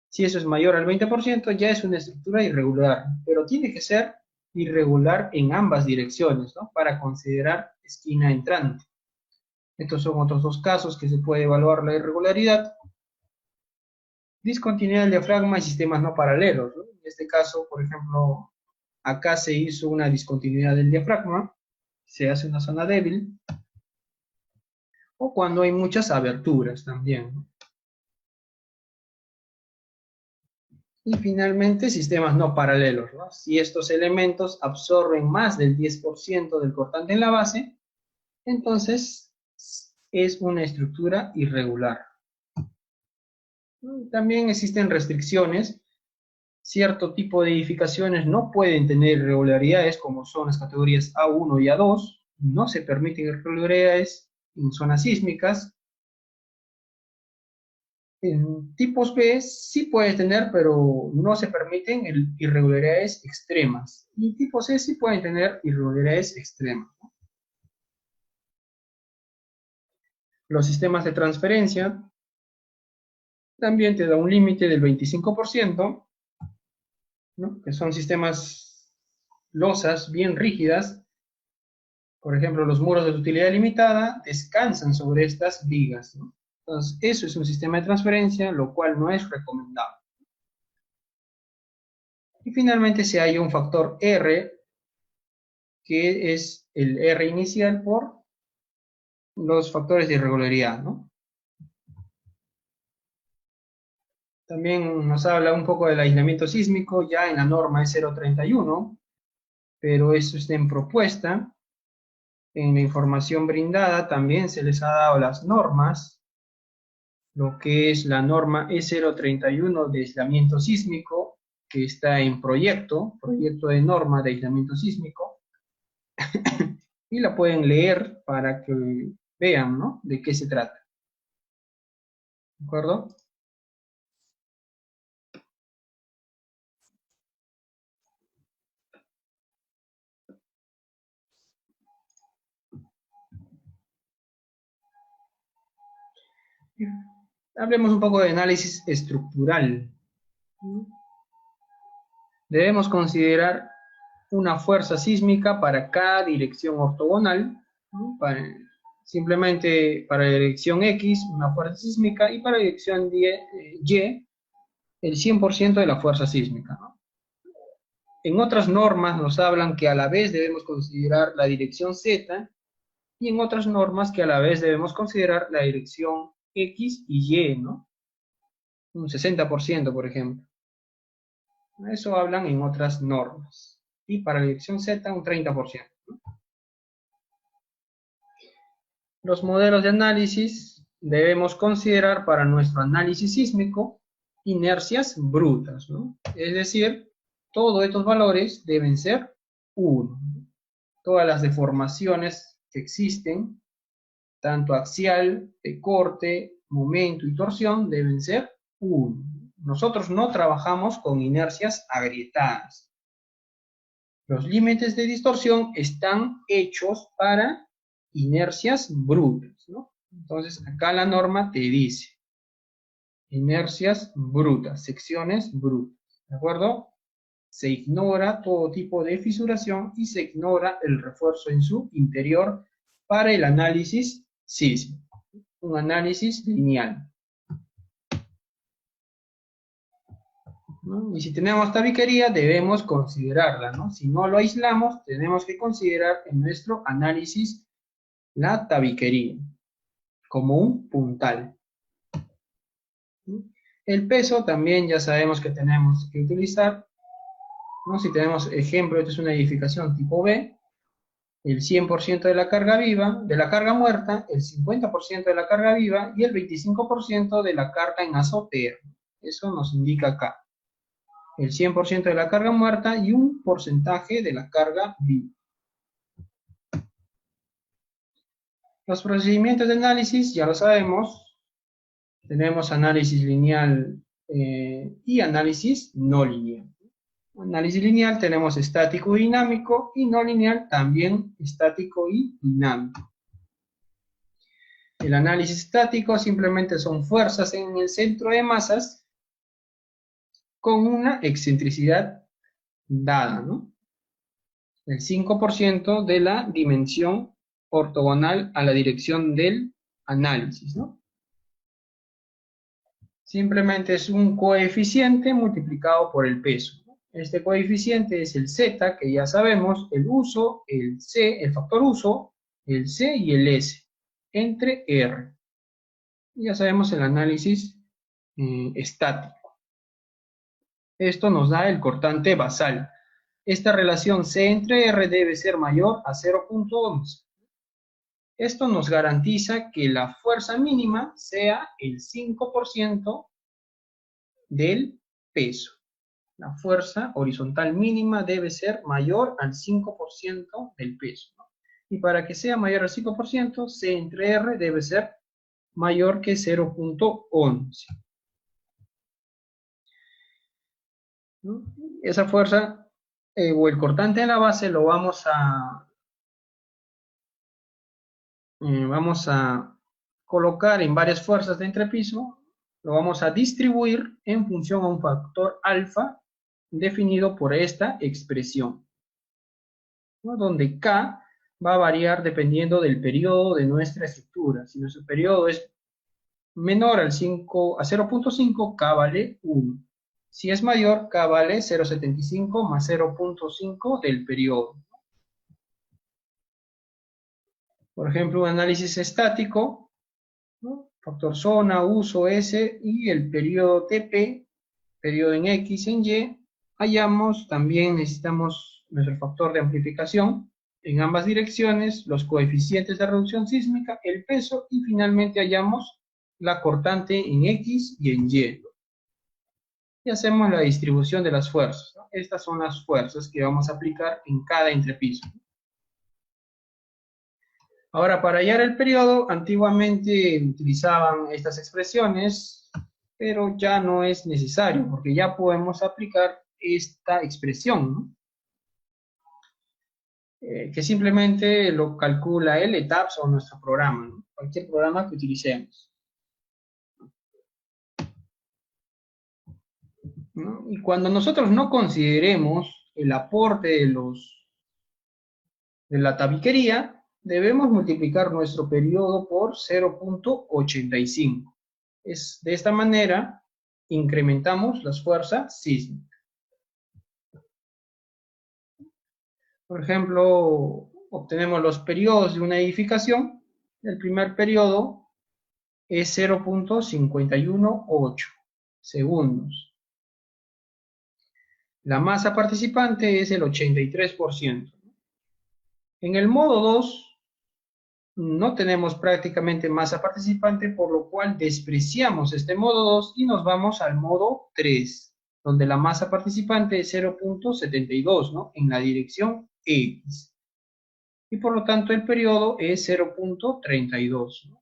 Si eso es mayor al 20%, ya es una estructura irregular, pero tiene que ser irregular en ambas direcciones, ¿no? Para considerar esquina entrante. Estos son otros dos casos que se puede evaluar la irregularidad. Discontinuidad del diafragma y sistemas no paralelos, ¿no? En este caso, por ejemplo, acá se hizo una discontinuidad del diafragma, se hace una zona débil, o cuando hay muchas aberturas también, ¿no? Y finalmente, sistemas no paralelos, ¿no? Si estos elementos absorben más del 10% del cortante en la base, entonces es una estructura irregular. También existen restricciones. Cierto tipo de edificaciones no pueden tener irregularidades, como son las categorías A1 y A2. No se permiten irregularidades en zonas sísmicas. En tipos B sí puede tener, pero no se permiten irregularidades extremas. Y tipos C sí pueden tener irregularidades extremas. Los sistemas de transferencia también te da un límite del 25%, ¿no? Que son sistemas losas bien rígidas. Por ejemplo, los muros de utilidad limitada descansan sobre estas vigas, ¿no? Entonces, eso es un sistema de transferencia, lo cual no es recomendable. Y finalmente se halla un factor R, que es el R inicial por los factores de irregularidad, ¿no? También nos habla un poco del aislamiento sísmico, ya en la norma es 031, pero eso está en propuesta. En la información brindada también se les ha dado las normas, lo que es la norma E031 de aislamiento sísmico, que está en proyecto de norma de aislamiento sísmico, y la pueden leer para que vean, ¿no?, de qué se trata. ¿De acuerdo? Hablemos un poco de análisis estructural. Debemos considerar una fuerza sísmica para cada dirección ortogonal, ¿no? Simplemente para la dirección X, una fuerza sísmica, y para la dirección Y, el 100% de la fuerza sísmica, ¿no? En otras normas nos hablan que a la vez debemos considerar la dirección Z, y en otras normas que a la vez debemos considerar la dirección X y Y, ¿no? Un 60%, por ejemplo. Eso hablan en otras normas. Y para la dirección Z, un 30%. ¿No? Los modelos de análisis debemos considerar para nuestro análisis sísmico inercias brutas, ¿no? Es decir, todos estos valores deben ser 1. Todas las deformaciones que existen, tanto axial, de corte, momento y torsión, deben ser 1. Nosotros no trabajamos con inercias agrietadas. Los límites de distorsión están hechos para inercias brutas, ¿no? Entonces, acá la norma te dice inercias brutas, secciones brutas, ¿de acuerdo? Se ignora todo tipo de fisuración y se ignora el refuerzo en su interior para el análisis sísmico, un análisis lineal, ¿no? Y si tenemos tabiquería, debemos considerarla, ¿no? Si no lo aislamos, tenemos que considerar en nuestro análisis la tabiquería como un puntal. El peso también ya sabemos que tenemos que utilizar, ¿no? Si tenemos ejemplo, esta es una edificación tipo B, el 100% de la carga viva, de la carga muerta, el 50% de la carga viva y el 25% de la carga en azotea. Eso nos indica acá. El 100% de la carga muerta y un porcentaje de la carga viva. Los procedimientos de análisis ya lo sabemos. Tenemos análisis lineal y análisis no lineal. Análisis lineal tenemos estático y dinámico, y no lineal también estático y dinámico. El análisis estático simplemente son fuerzas en el centro de masas con una excentricidad dada, ¿no? El 5% de la dimensión ortogonal a la dirección del análisis, ¿no? Simplemente es un coeficiente multiplicado por el peso. Este coeficiente es el Z, que ya sabemos, el uso, el C, el factor uso, el C y el S, entre R. Ya sabemos el análisis estático. Esto nos da el cortante basal. Esta relación C entre R debe ser mayor a 0.11. Esto nos garantiza que la fuerza mínima sea el 5% del peso. La fuerza horizontal mínima debe ser mayor al 5% del peso, ¿no? Y para que sea mayor al 5%, C entre R debe ser mayor que 0.11. ¿No? Esa fuerza o el cortante en la base lo vamos a colocar en varias fuerzas de entrepiso, lo vamos a distribuir en función a un factor alfa definido por esta expresión, ¿no? Donde K va a variar dependiendo del periodo de nuestra estructura. Si nuestro periodo es menor a 0.5, K vale 1. Si es mayor, K vale 0.75 más 0.5 del periodo. Por ejemplo, un análisis estático, ¿no? Factor zona, uso S y el periodo TP, periodo en X, en Y. También necesitamos nuestro factor de amplificación en ambas direcciones, los coeficientes de reducción sísmica, el peso y finalmente hallamos la cortante en X y en Y. Y hacemos la distribución de las fuerzas, ¿no? Estas son las fuerzas que vamos a aplicar en cada entrepiso. Ahora, para hallar el periodo, antiguamente utilizaban estas expresiones, pero ya no es necesario, porque ya podemos aplicar esta expresión, ¿no? Que simplemente lo calcula el ETABS o nuestro programa, ¿no? Cualquier programa que utilicemos, ¿no? Y cuando nosotros no consideremos el aporte de la tabiquería, debemos multiplicar nuestro periodo por 0.85. De esta manera incrementamos las fuerzas sísmicas. Por ejemplo, obtenemos los periodos de una edificación. El primer periodo es 0.518 segundos. La masa participante es el 83%. En el modo 2 no tenemos prácticamente masa participante, por lo cual despreciamos este modo 2 y nos vamos al modo 3, donde la masa participante es 0.72, ¿no? En la dirección X. Y por lo tanto el periodo es 0.32, ¿no?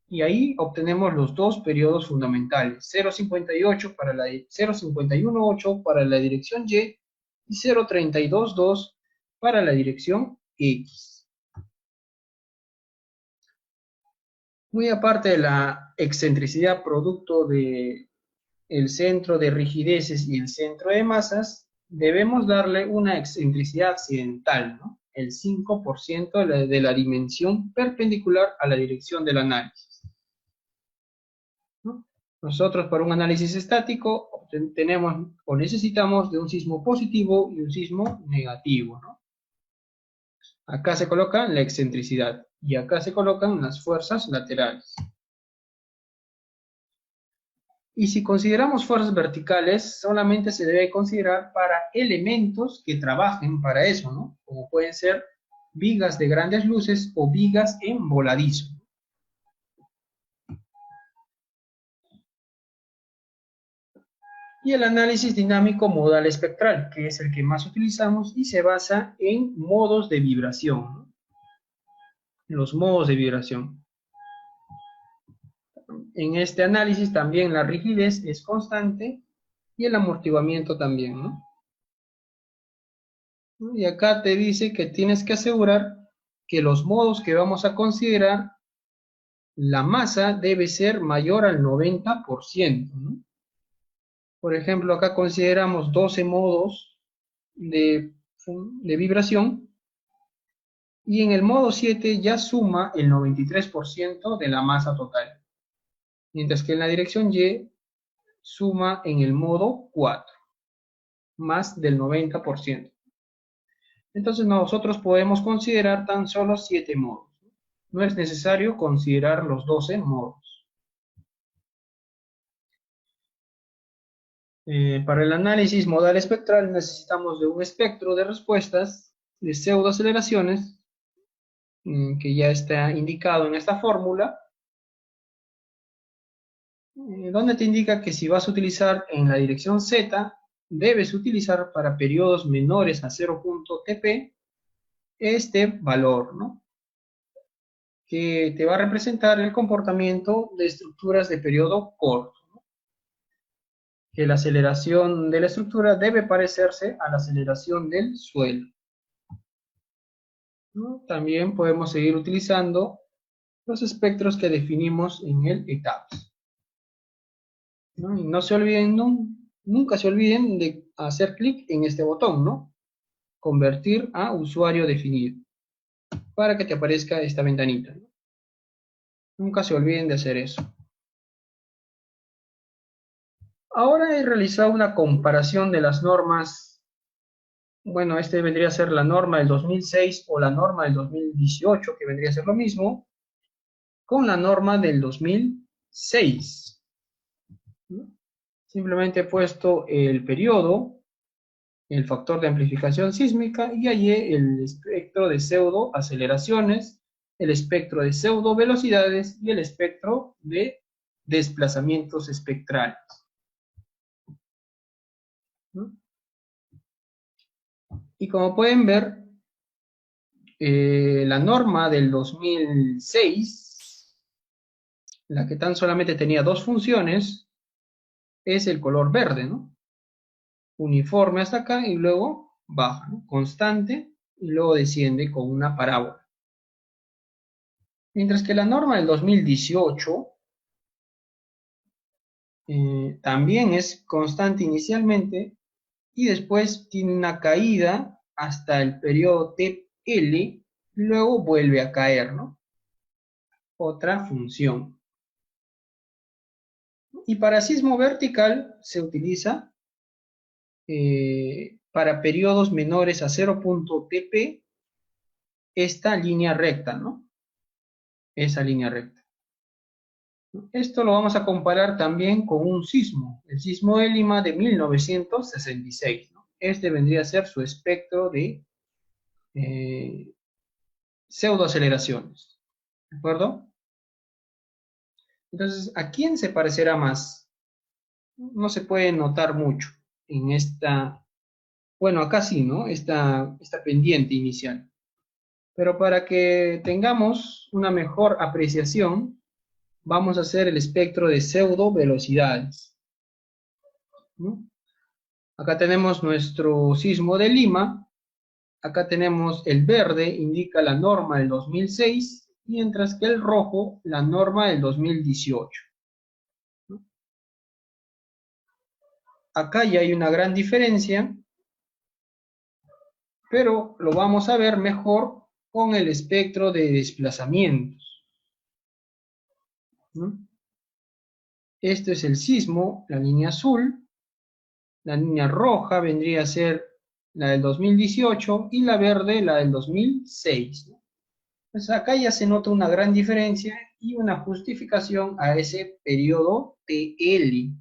Y ahí obtenemos los dos periodos fundamentales, 0.58 para 0.518 para la dirección Y y 0.322 para la dirección X. Muy aparte de la excentricidad producto de el centro de rigideces y el centro de masas, debemos darle una excentricidad accidental, ¿no? El 5% de la dimensión perpendicular a la dirección del análisis, ¿no? Nosotros para un análisis estático tenemos o necesitamos de un sismo positivo y un sismo negativo, ¿no? Acá se coloca la excentricidad y acá se colocan las fuerzas laterales. Y si consideramos fuerzas verticales, solamente se debe considerar para elementos que trabajen para eso, ¿no? Como pueden ser vigas de grandes luces o vigas en voladizo. Y el análisis dinámico modal espectral, que es el que más utilizamos y se basa en modos de vibración, ¿no? Los modos de vibración. En este análisis también la rigidez es constante y el amortiguamiento también, ¿no? Y acá te dice que tienes que asegurar que los modos que vamos a considerar, la masa debe ser mayor al 90%, ¿no? Por ejemplo, acá consideramos 12 modos de vibración y en el modo 7 ya suma el 93% de la masa total, mientras que en la dirección Y suma en el modo 4. más del 90%. Entonces nosotros podemos considerar tan solo 7 modos. No es necesario considerar los 12 modos. Para el análisis modal espectral necesitamos de un espectro de respuestas de pseudoaceleraciones que ya está indicado en esta fórmula, donde te indica que si vas a utilizar en la dirección Z, debes utilizar para periodos menores a 0.tp este valor, ¿no? Que te va a representar el comportamiento de estructuras de periodo corto. Que la aceleración de la estructura debe parecerse a la aceleración del suelo, ¿no? También podemos seguir utilizando los espectros que definimos en el ETAPS, ¿no? Y no se olviden, nunca se olviden de hacer clic en este botón, ¿no? Convertir a usuario definido, para que te aparezca esta ventanita, ¿no? Nunca se olviden de hacer eso. Ahora he realizado una comparación de las normas. Bueno, este vendría a ser la norma del 2006 o la norma del 2018, que vendría a ser lo mismo, con la norma del 2006. Simplemente he puesto el periodo, el factor de amplificación sísmica y hallé el espectro de pseudo aceleraciones, el espectro de pseudo velocidades y el espectro de desplazamientos espectrales. Y como pueden ver, la norma del 2006, la que tan solamente tenía dos funciones, es el color verde, ¿no? Uniforme hasta acá y luego baja, ¿no? Constante y luego desciende con una parábola. Mientras que la norma del 2018 también es constante inicialmente y después tiene una caída hasta el periodo TL y luego vuelve a caer, ¿no? Otra función. Y para sismo vertical se utiliza para periodos menores a 0.tp esta línea recta, ¿no? Esa línea recta. Esto lo vamos a comparar también con un sismo, el sismo de Lima de 1966, ¿no? Este vendría a ser su espectro de pseudoaceleraciones, ¿de acuerdo? Entonces, ¿a quién se parecerá más? No se puede notar mucho en esta, bueno, acá sí, ¿no? Esta pendiente inicial. Pero para que tengamos una mejor apreciación, vamos a hacer el espectro de pseudo velocidades, ¿no? Acá tenemos nuestro sismo de Lima, acá tenemos el verde, indica la norma del 2006, mientras que el rojo, la norma del 2018. Acá ya hay una gran diferencia, pero lo vamos a ver mejor con el espectro de desplazamientos, ¿no? Esto es el sismo, la línea azul, la línea roja vendría a ser la del 2018 y la verde la del 2006. Pues acá ya se nota una gran diferencia y una justificación a ese periodo TL,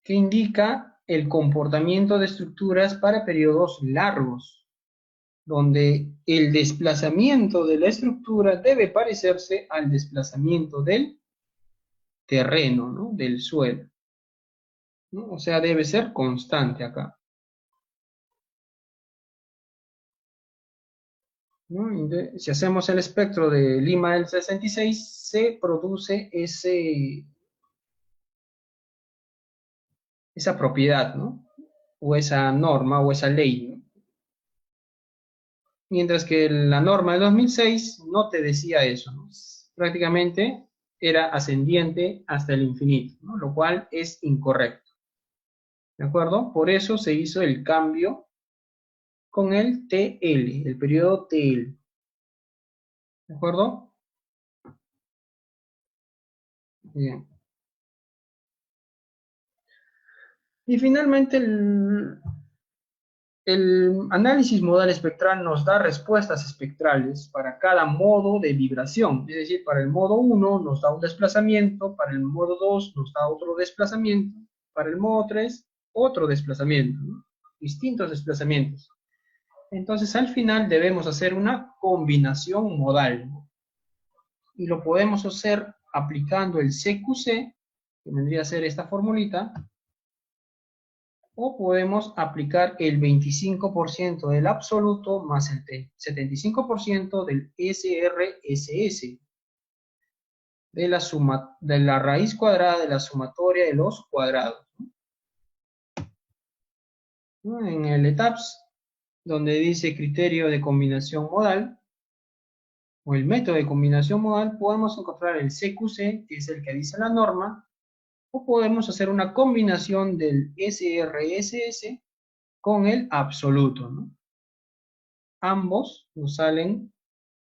que indica el comportamiento de estructuras para periodos largos, donde el desplazamiento de la estructura debe parecerse al desplazamiento del terreno, ¿no? Del suelo, ¿no? O sea, debe ser constante acá, ¿no? Si hacemos el espectro de Lima del 66, se produce esa propiedad, ¿no? O esa norma o esa ley, ¿no? Mientras que la norma de 2006 no te decía eso, ¿no? Prácticamente era ascendiente hasta el infinito, ¿no? Lo cual es incorrecto, ¿de acuerdo? Por eso se hizo el cambio con el TL, el periodo TL, ¿de acuerdo? Bien. Y finalmente el análisis modal espectral nos da respuestas espectrales para cada modo de vibración, es decir, para el modo 1 nos da un desplazamiento, para el modo 2 nos da otro desplazamiento, para el modo 3 otro desplazamiento, ¿no? Distintos desplazamientos. Entonces al final debemos hacer una combinación modal, ¿no? Y lo podemos hacer aplicando el CQC, que vendría a ser esta formulita, o podemos aplicar el 25% del absoluto más el 75% del SRSS, de la raíz cuadrada de la sumatoria de los cuadrados, ¿no? En el ETABS, donde dice criterio de combinación modal, o el método de combinación modal, podemos encontrar el CQC, que es el que dice la norma, o podemos hacer una combinación del SRSS con el absoluto, ¿no? Ambos nos salen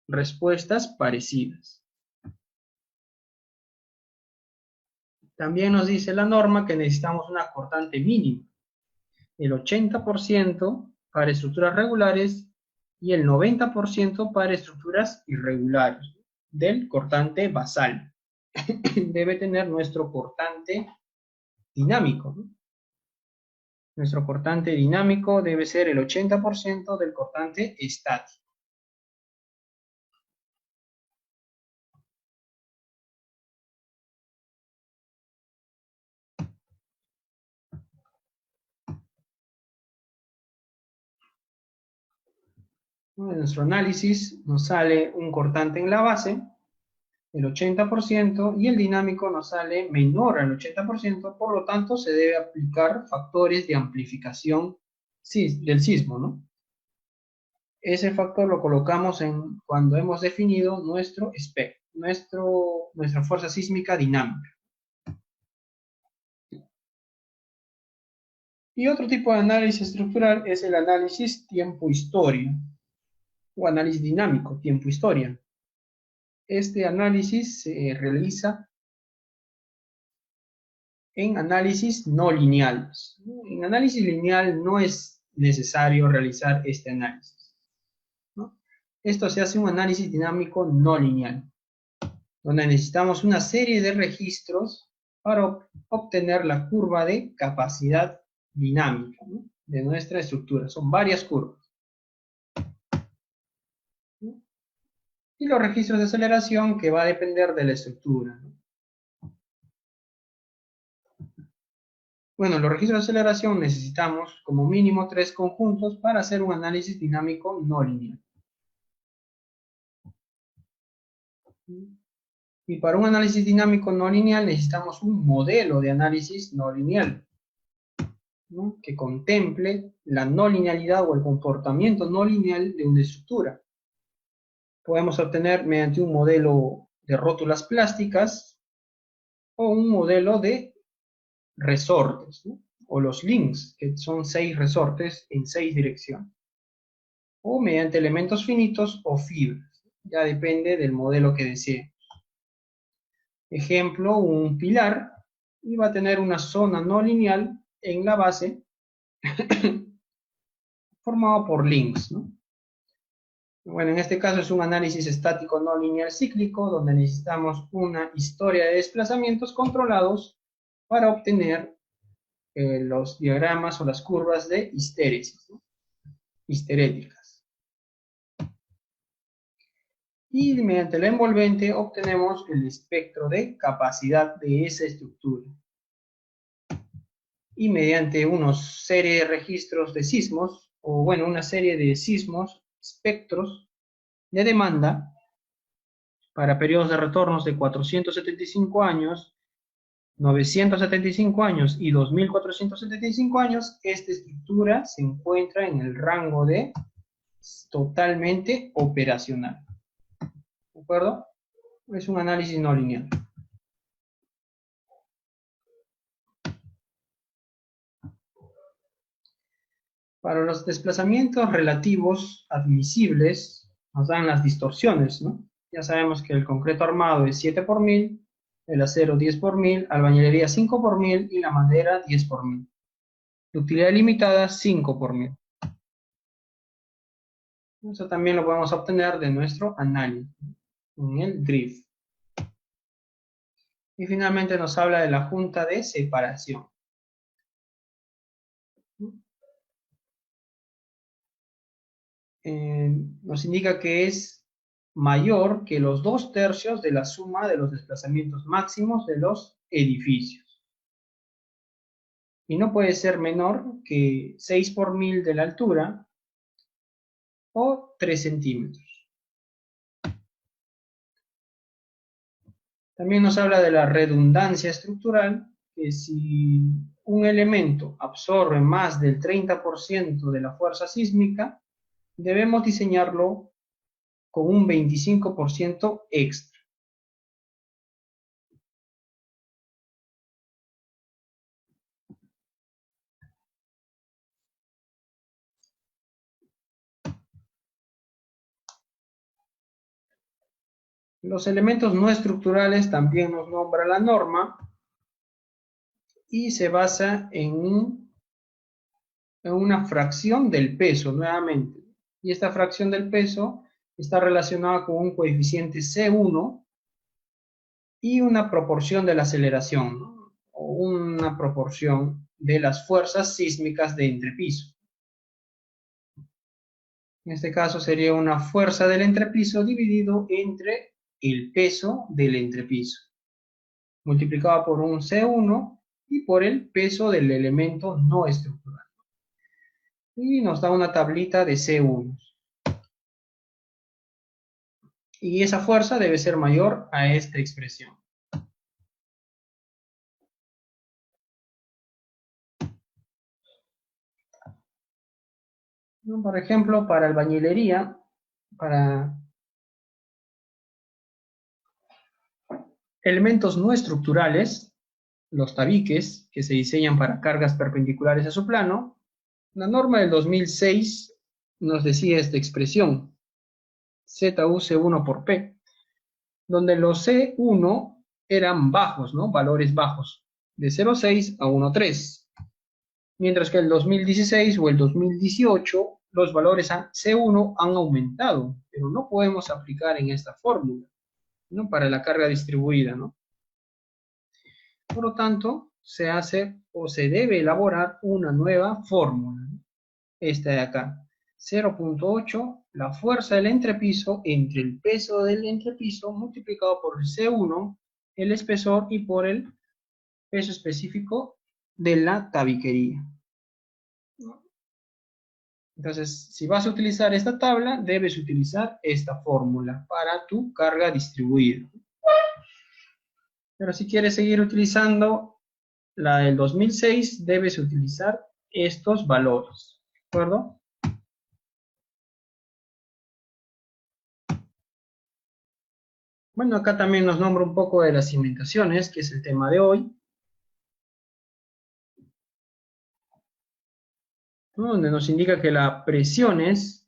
respuestas parecidas. También nos dice la norma que necesitamos una cortante mínima, el 80% para estructuras regulares y el 90% para estructuras irregulares del cortante basal. Debe tener nuestro cortante dinámico, ¿no? Nuestro cortante dinámico debe ser el 80% del cortante estático. En nuestro análisis nos sale un cortante en la base, el 80%, y el dinámico nos sale menor al 80%, por lo tanto se debe aplicar factores de amplificación del sismo, ¿no? Ese factor lo colocamos cuando hemos definido nuestra fuerza sísmica dinámica. Y otro tipo de análisis estructural es el análisis tiempo-historia, o análisis dinámico, tiempo-historia. Este análisis se realiza en análisis no lineales. En análisis lineal no es necesario realizar este análisis, ¿no? Esto se hace un análisis dinámico no lineal, donde necesitamos una serie de registros para obtener la curva de capacidad dinámica, ¿no?, de nuestra estructura. Son varias curvas. Y los registros de aceleración, que va a depender de la estructura, ¿no? Bueno, los registros de aceleración necesitamos como mínimo 3 conjuntos para hacer un análisis dinámico no lineal. Y para un análisis dinámico no lineal necesitamos un modelo de análisis no lineal, ¿no?, que contemple la no linealidad o el comportamiento no lineal de una estructura. Podemos obtener mediante un modelo de rótulas plásticas o un modelo de resortes, ¿no?, o los links, que son 6 resortes en 6 direcciones, o mediante elementos finitos o fibras. Ya depende del modelo que desee. Ejemplo, un pilar, y va a tener una zona no lineal en la base formado por links, ¿no? Bueno, en este caso es un análisis estático no lineal cíclico, donde necesitamos una historia de desplazamientos controlados para obtener los diagramas o las curvas de histéresis, ¿no?, histeréticas. Y mediante la envolvente obtenemos el espectro de capacidad de esa estructura. Y mediante una serie de registros de sismos, o bueno, una serie de sismos, espectros de demanda, para periodos de retornos de 475 años, 975 años y 2475 años, esta estructura se encuentra en el rango de totalmente operacional. ¿De acuerdo? Es un análisis no lineal. Para los desplazamientos relativos admisibles, nos dan las distorsiones, ¿no? Ya sabemos que el concreto armado es 7 por 1000, el acero 10 por 1000, albañilería 5 por 1000 y la madera 10 por 1000. Utilidad limitada, 5 por mil. Eso también lo podemos obtener de nuestro análisis, en el DRIF. Y finalmente nos habla de la junta de separación. Nos indica que es mayor que los 2/3 de la suma de los desplazamientos máximos de los edificios. Y no puede ser menor que 6 por mil de la altura o 3 centímetros. También nos habla de la redundancia estructural, que si un elemento absorbe más del 30% de la fuerza sísmica, debemos diseñarlo con un 25% extra. Los elementos no estructurales también nos nombra la norma y se basa en una fracción del peso nuevamente. Y esta fracción del peso está relacionada con un coeficiente C1 y una proporción de la aceleración, ¿no? O una proporción de las fuerzas sísmicas de entrepiso. En este caso sería una fuerza del entrepiso dividido entre el peso del entrepiso, multiplicado por un C1 y por el peso del elemento no estructural. Y nos da una tablita de C1. Y esa fuerza debe ser mayor a esta expresión. Por ejemplo, para albañilería, para elementos no estructurales, los tabiques, que se diseñan para cargas perpendiculares a su plano, la norma del 2006 nos decía esta expresión, ZUC1 por P, donde los C1 eran bajos, ¿no? Valores bajos, de 0,6 a 1,3. Mientras que el 2016 o el 2018 los valores C1 han aumentado, pero no podemos aplicar en esta fórmula, ¿no? Para la carga distribuida, ¿no? Por lo tanto, se hace o se debe elaborar una nueva fórmula, ¿no? Esta de acá, 0,8, la fuerza del entrepiso entre el peso del entrepiso multiplicado por el C1, el espesor y por el peso específico de la tabiquería. Entonces, si vas a utilizar esta tabla, debes utilizar esta fórmula para tu carga distribuida. Pero si quieres seguir utilizando la del 2006, debes utilizar estos valores. ¿De acuerdo? Bueno, acá también nos nombra un poco de las cimentaciones, que es el tema de hoy, ¿no? Donde nos indica que las presiones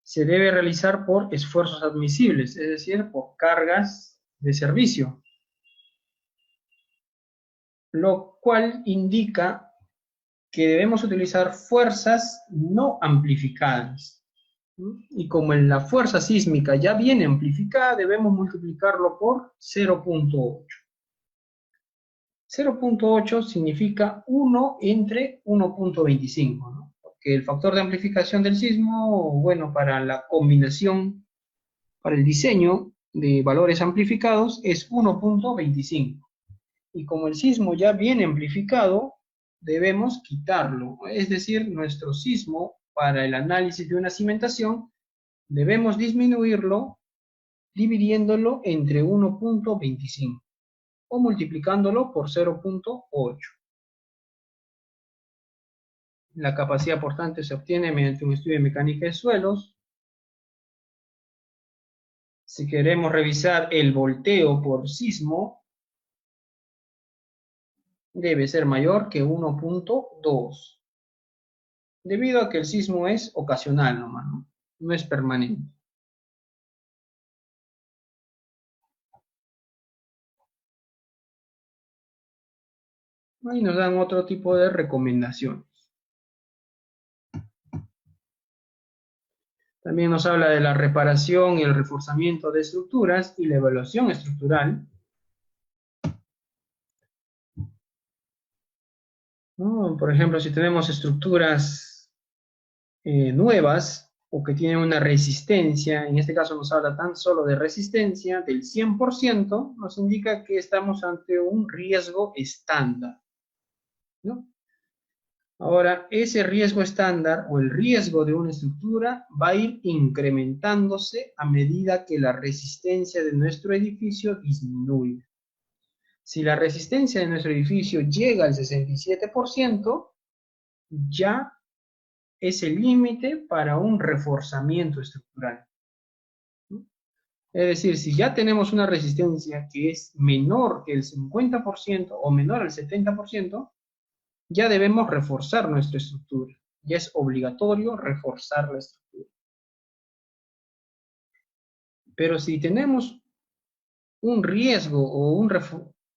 se debe realizar por esfuerzos admisibles, es decir, por cargas de servicio, lo cual indica que debemos utilizar fuerzas no amplificadas. Y como en la fuerza sísmica ya viene amplificada, debemos multiplicarlo por 0,8. 0,8 significa 1 entre 1,25, ¿no? Porque el factor de amplificación del sismo, bueno, para la combinación, para el diseño de valores amplificados es 1,25. Y como el sismo ya viene amplificado, debemos quitarlo. Es decir, nuestro sismo para el análisis de una cimentación debemos disminuirlo dividiéndolo entre 1,25 o multiplicándolo por 0,8. La capacidad, por tanto, se obtiene mediante un estudio de mecánica de suelos. Si queremos revisar el volteo por sismo, debe ser mayor que 1,2, debido a que el sismo es ocasional nomás, ¿no? No es permanente. Ahí nos dan otro tipo de recomendaciones. También nos habla de la reparación y el reforzamiento de estructuras y la evaluación estructural, ¿no? Por ejemplo, si tenemos estructuras nuevas o que tienen una resistencia, en este caso nos habla tan solo de resistencia del 100%, nos indica que estamos ante un riesgo estándar, ¿no? Ahora, ese riesgo estándar o el riesgo de una estructura va a ir incrementándose a medida que la resistencia de nuestro edificio disminuye. Si la resistencia de nuestro edificio llega al 67%, ya es el límite para un reforzamiento estructural, ¿no? Es decir, si ya tenemos una resistencia que es menor que el 50% o menor al 70%, ya debemos reforzar nuestra estructura. Ya es obligatorio reforzar la estructura. Pero si tenemos un riesgo o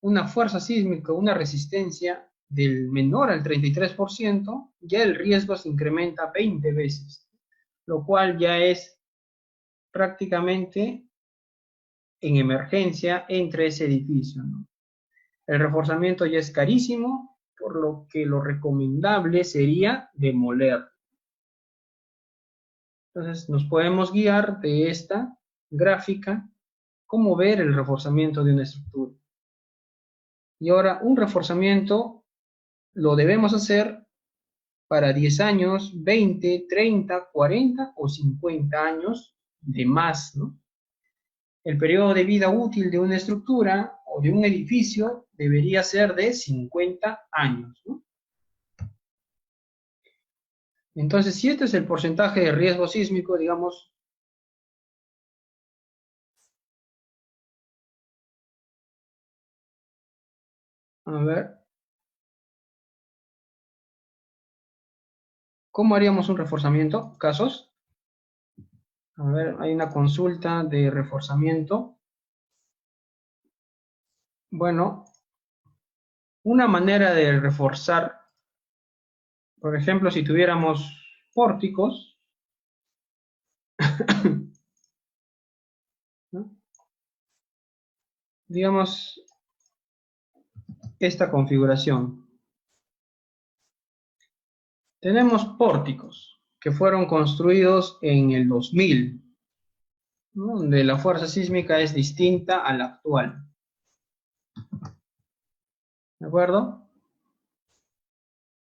una fuerza sísmica, una resistencia del menor al 33%, ya el riesgo se incrementa 20 veces, lo cual ya es prácticamente en emergencia entre ese edificio, ¿no? El reforzamiento ya es carísimo, por lo que lo recomendable sería demoler. Entonces nos podemos guiar de esta gráfica cómo ver el reforzamiento de una estructura. Y ahora un reforzamiento lo debemos hacer para 10 años, 20, 30, 40 o 50 años de más, ¿no? El periodo de vida útil de una estructura o de un edificio debería ser de 50 años, ¿no? Entonces, si este es el porcentaje de riesgo sísmico, digamos, a ver, ¿cómo haríamos un reforzamiento? ¿Casos? A ver, hay una consulta de reforzamiento. Bueno, una manera de reforzar, por ejemplo, si tuviéramos pórticos, ¿no? Digamos, esta configuración. Tenemos pórticos que fueron construidos en el 2000, ¿no? Donde la fuerza sísmica es distinta a la actual. ¿De acuerdo?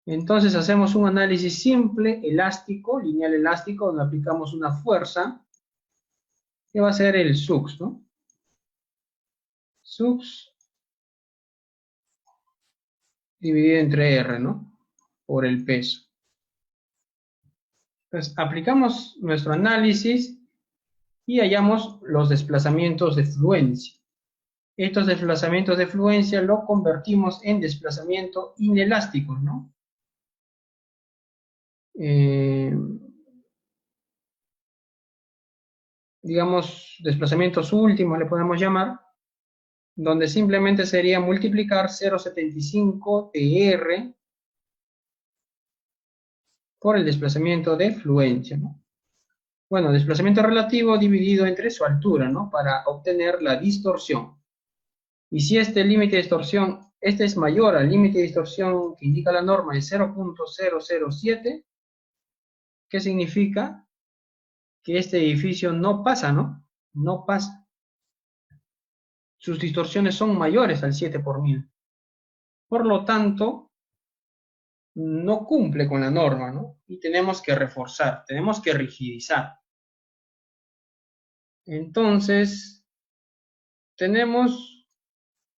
Entonces hacemos un análisis simple, elástico, lineal elástico, donde aplicamos una fuerza, que va a ser el SUX, ¿no? SUX dividido entre R, ¿no? Por el peso. Entonces, aplicamos nuestro análisis y hallamos los desplazamientos de fluencia. Estos desplazamientos de fluencia lo convertimos en desplazamiento inelástico, ¿no? Digamos, desplazamientos últimos le podemos llamar, donde simplemente sería multiplicar 0,75 TR por el desplazamiento de fluencia, ¿no? Bueno, desplazamiento relativo dividido entre su altura, ¿no? Para obtener la distorsión. Y si este límite de distorsión, este es mayor al límite de distorsión que indica la norma de 0.007, ¿qué significa? Que este edificio no pasa, ¿no? No pasa. Sus distorsiones son mayores al 7 por 1000. Por lo tanto, no cumple con la norma, ¿no? Y tenemos que reforzar, tenemos que rigidizar. Entonces, tenemos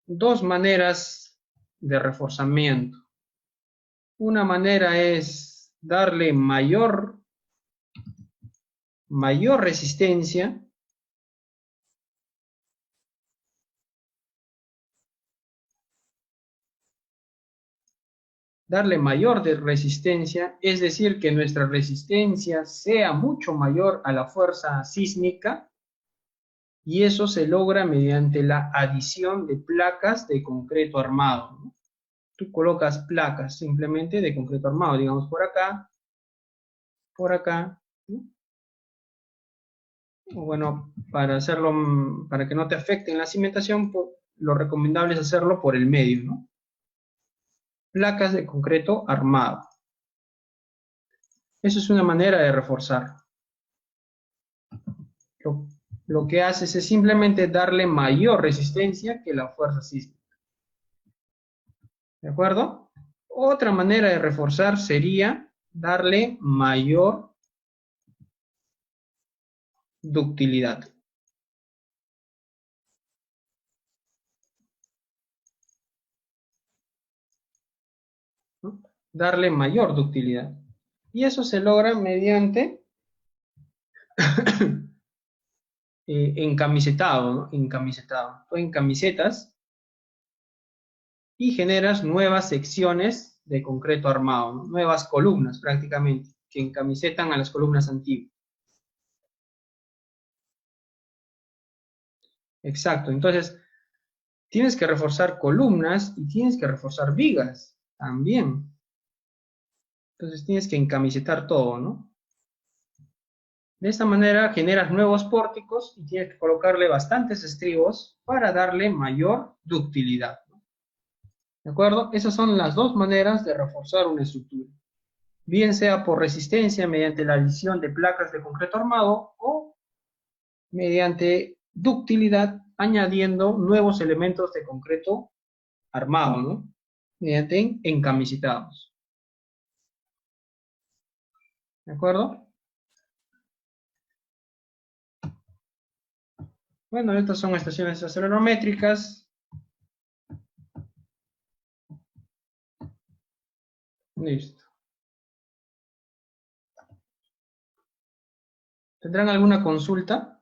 dos maneras de reforzamiento. Una manera es darle mayor resistencia, es decir, que nuestra resistencia sea mucho mayor a la fuerza sísmica, y eso se logra mediante la adición de placas de concreto armado, ¿no? tú colocas placas simplemente de concreto armado, digamos por acá, ¿no? O bueno, para hacerlo, para que no te afecte en la cimentación, lo recomendable es hacerlo por el medio, ¿no? Placas de concreto armado. Eso es una manera de reforzar. Lo, lo que haces es simplemente darle mayor resistencia que la fuerza sísmica. ¿De acuerdo? Otra manera de reforzar sería darle mayor ductilidad. ¿No? Darle mayor ductilidad. Y eso se logra mediante encamisetado, ¿no? Encamisetado. Tú encamisetas y generas nuevas secciones de concreto armado, ¿no? Nuevas columnas prácticamente, que encamisetan a las columnas antiguas. Exacto, entonces tienes que reforzar columnas y tienes que reforzar vigas también. Entonces tienes que encamisetar todo, ¿no? De esta manera generas nuevos pórticos y tienes que colocarle bastantes estribos para darle mayor ductilidad, ¿no? ¿De acuerdo? Esas son las dos maneras de reforzar una estructura. Bien sea por resistencia mediante la adición de placas de concreto armado o mediante ductilidad añadiendo nuevos elementos de concreto armado, ¿no? Mediante encamisetados. ¿De acuerdo? Bueno, estas son estaciones acelerométricas. Listo. ¿Tendrán alguna consulta?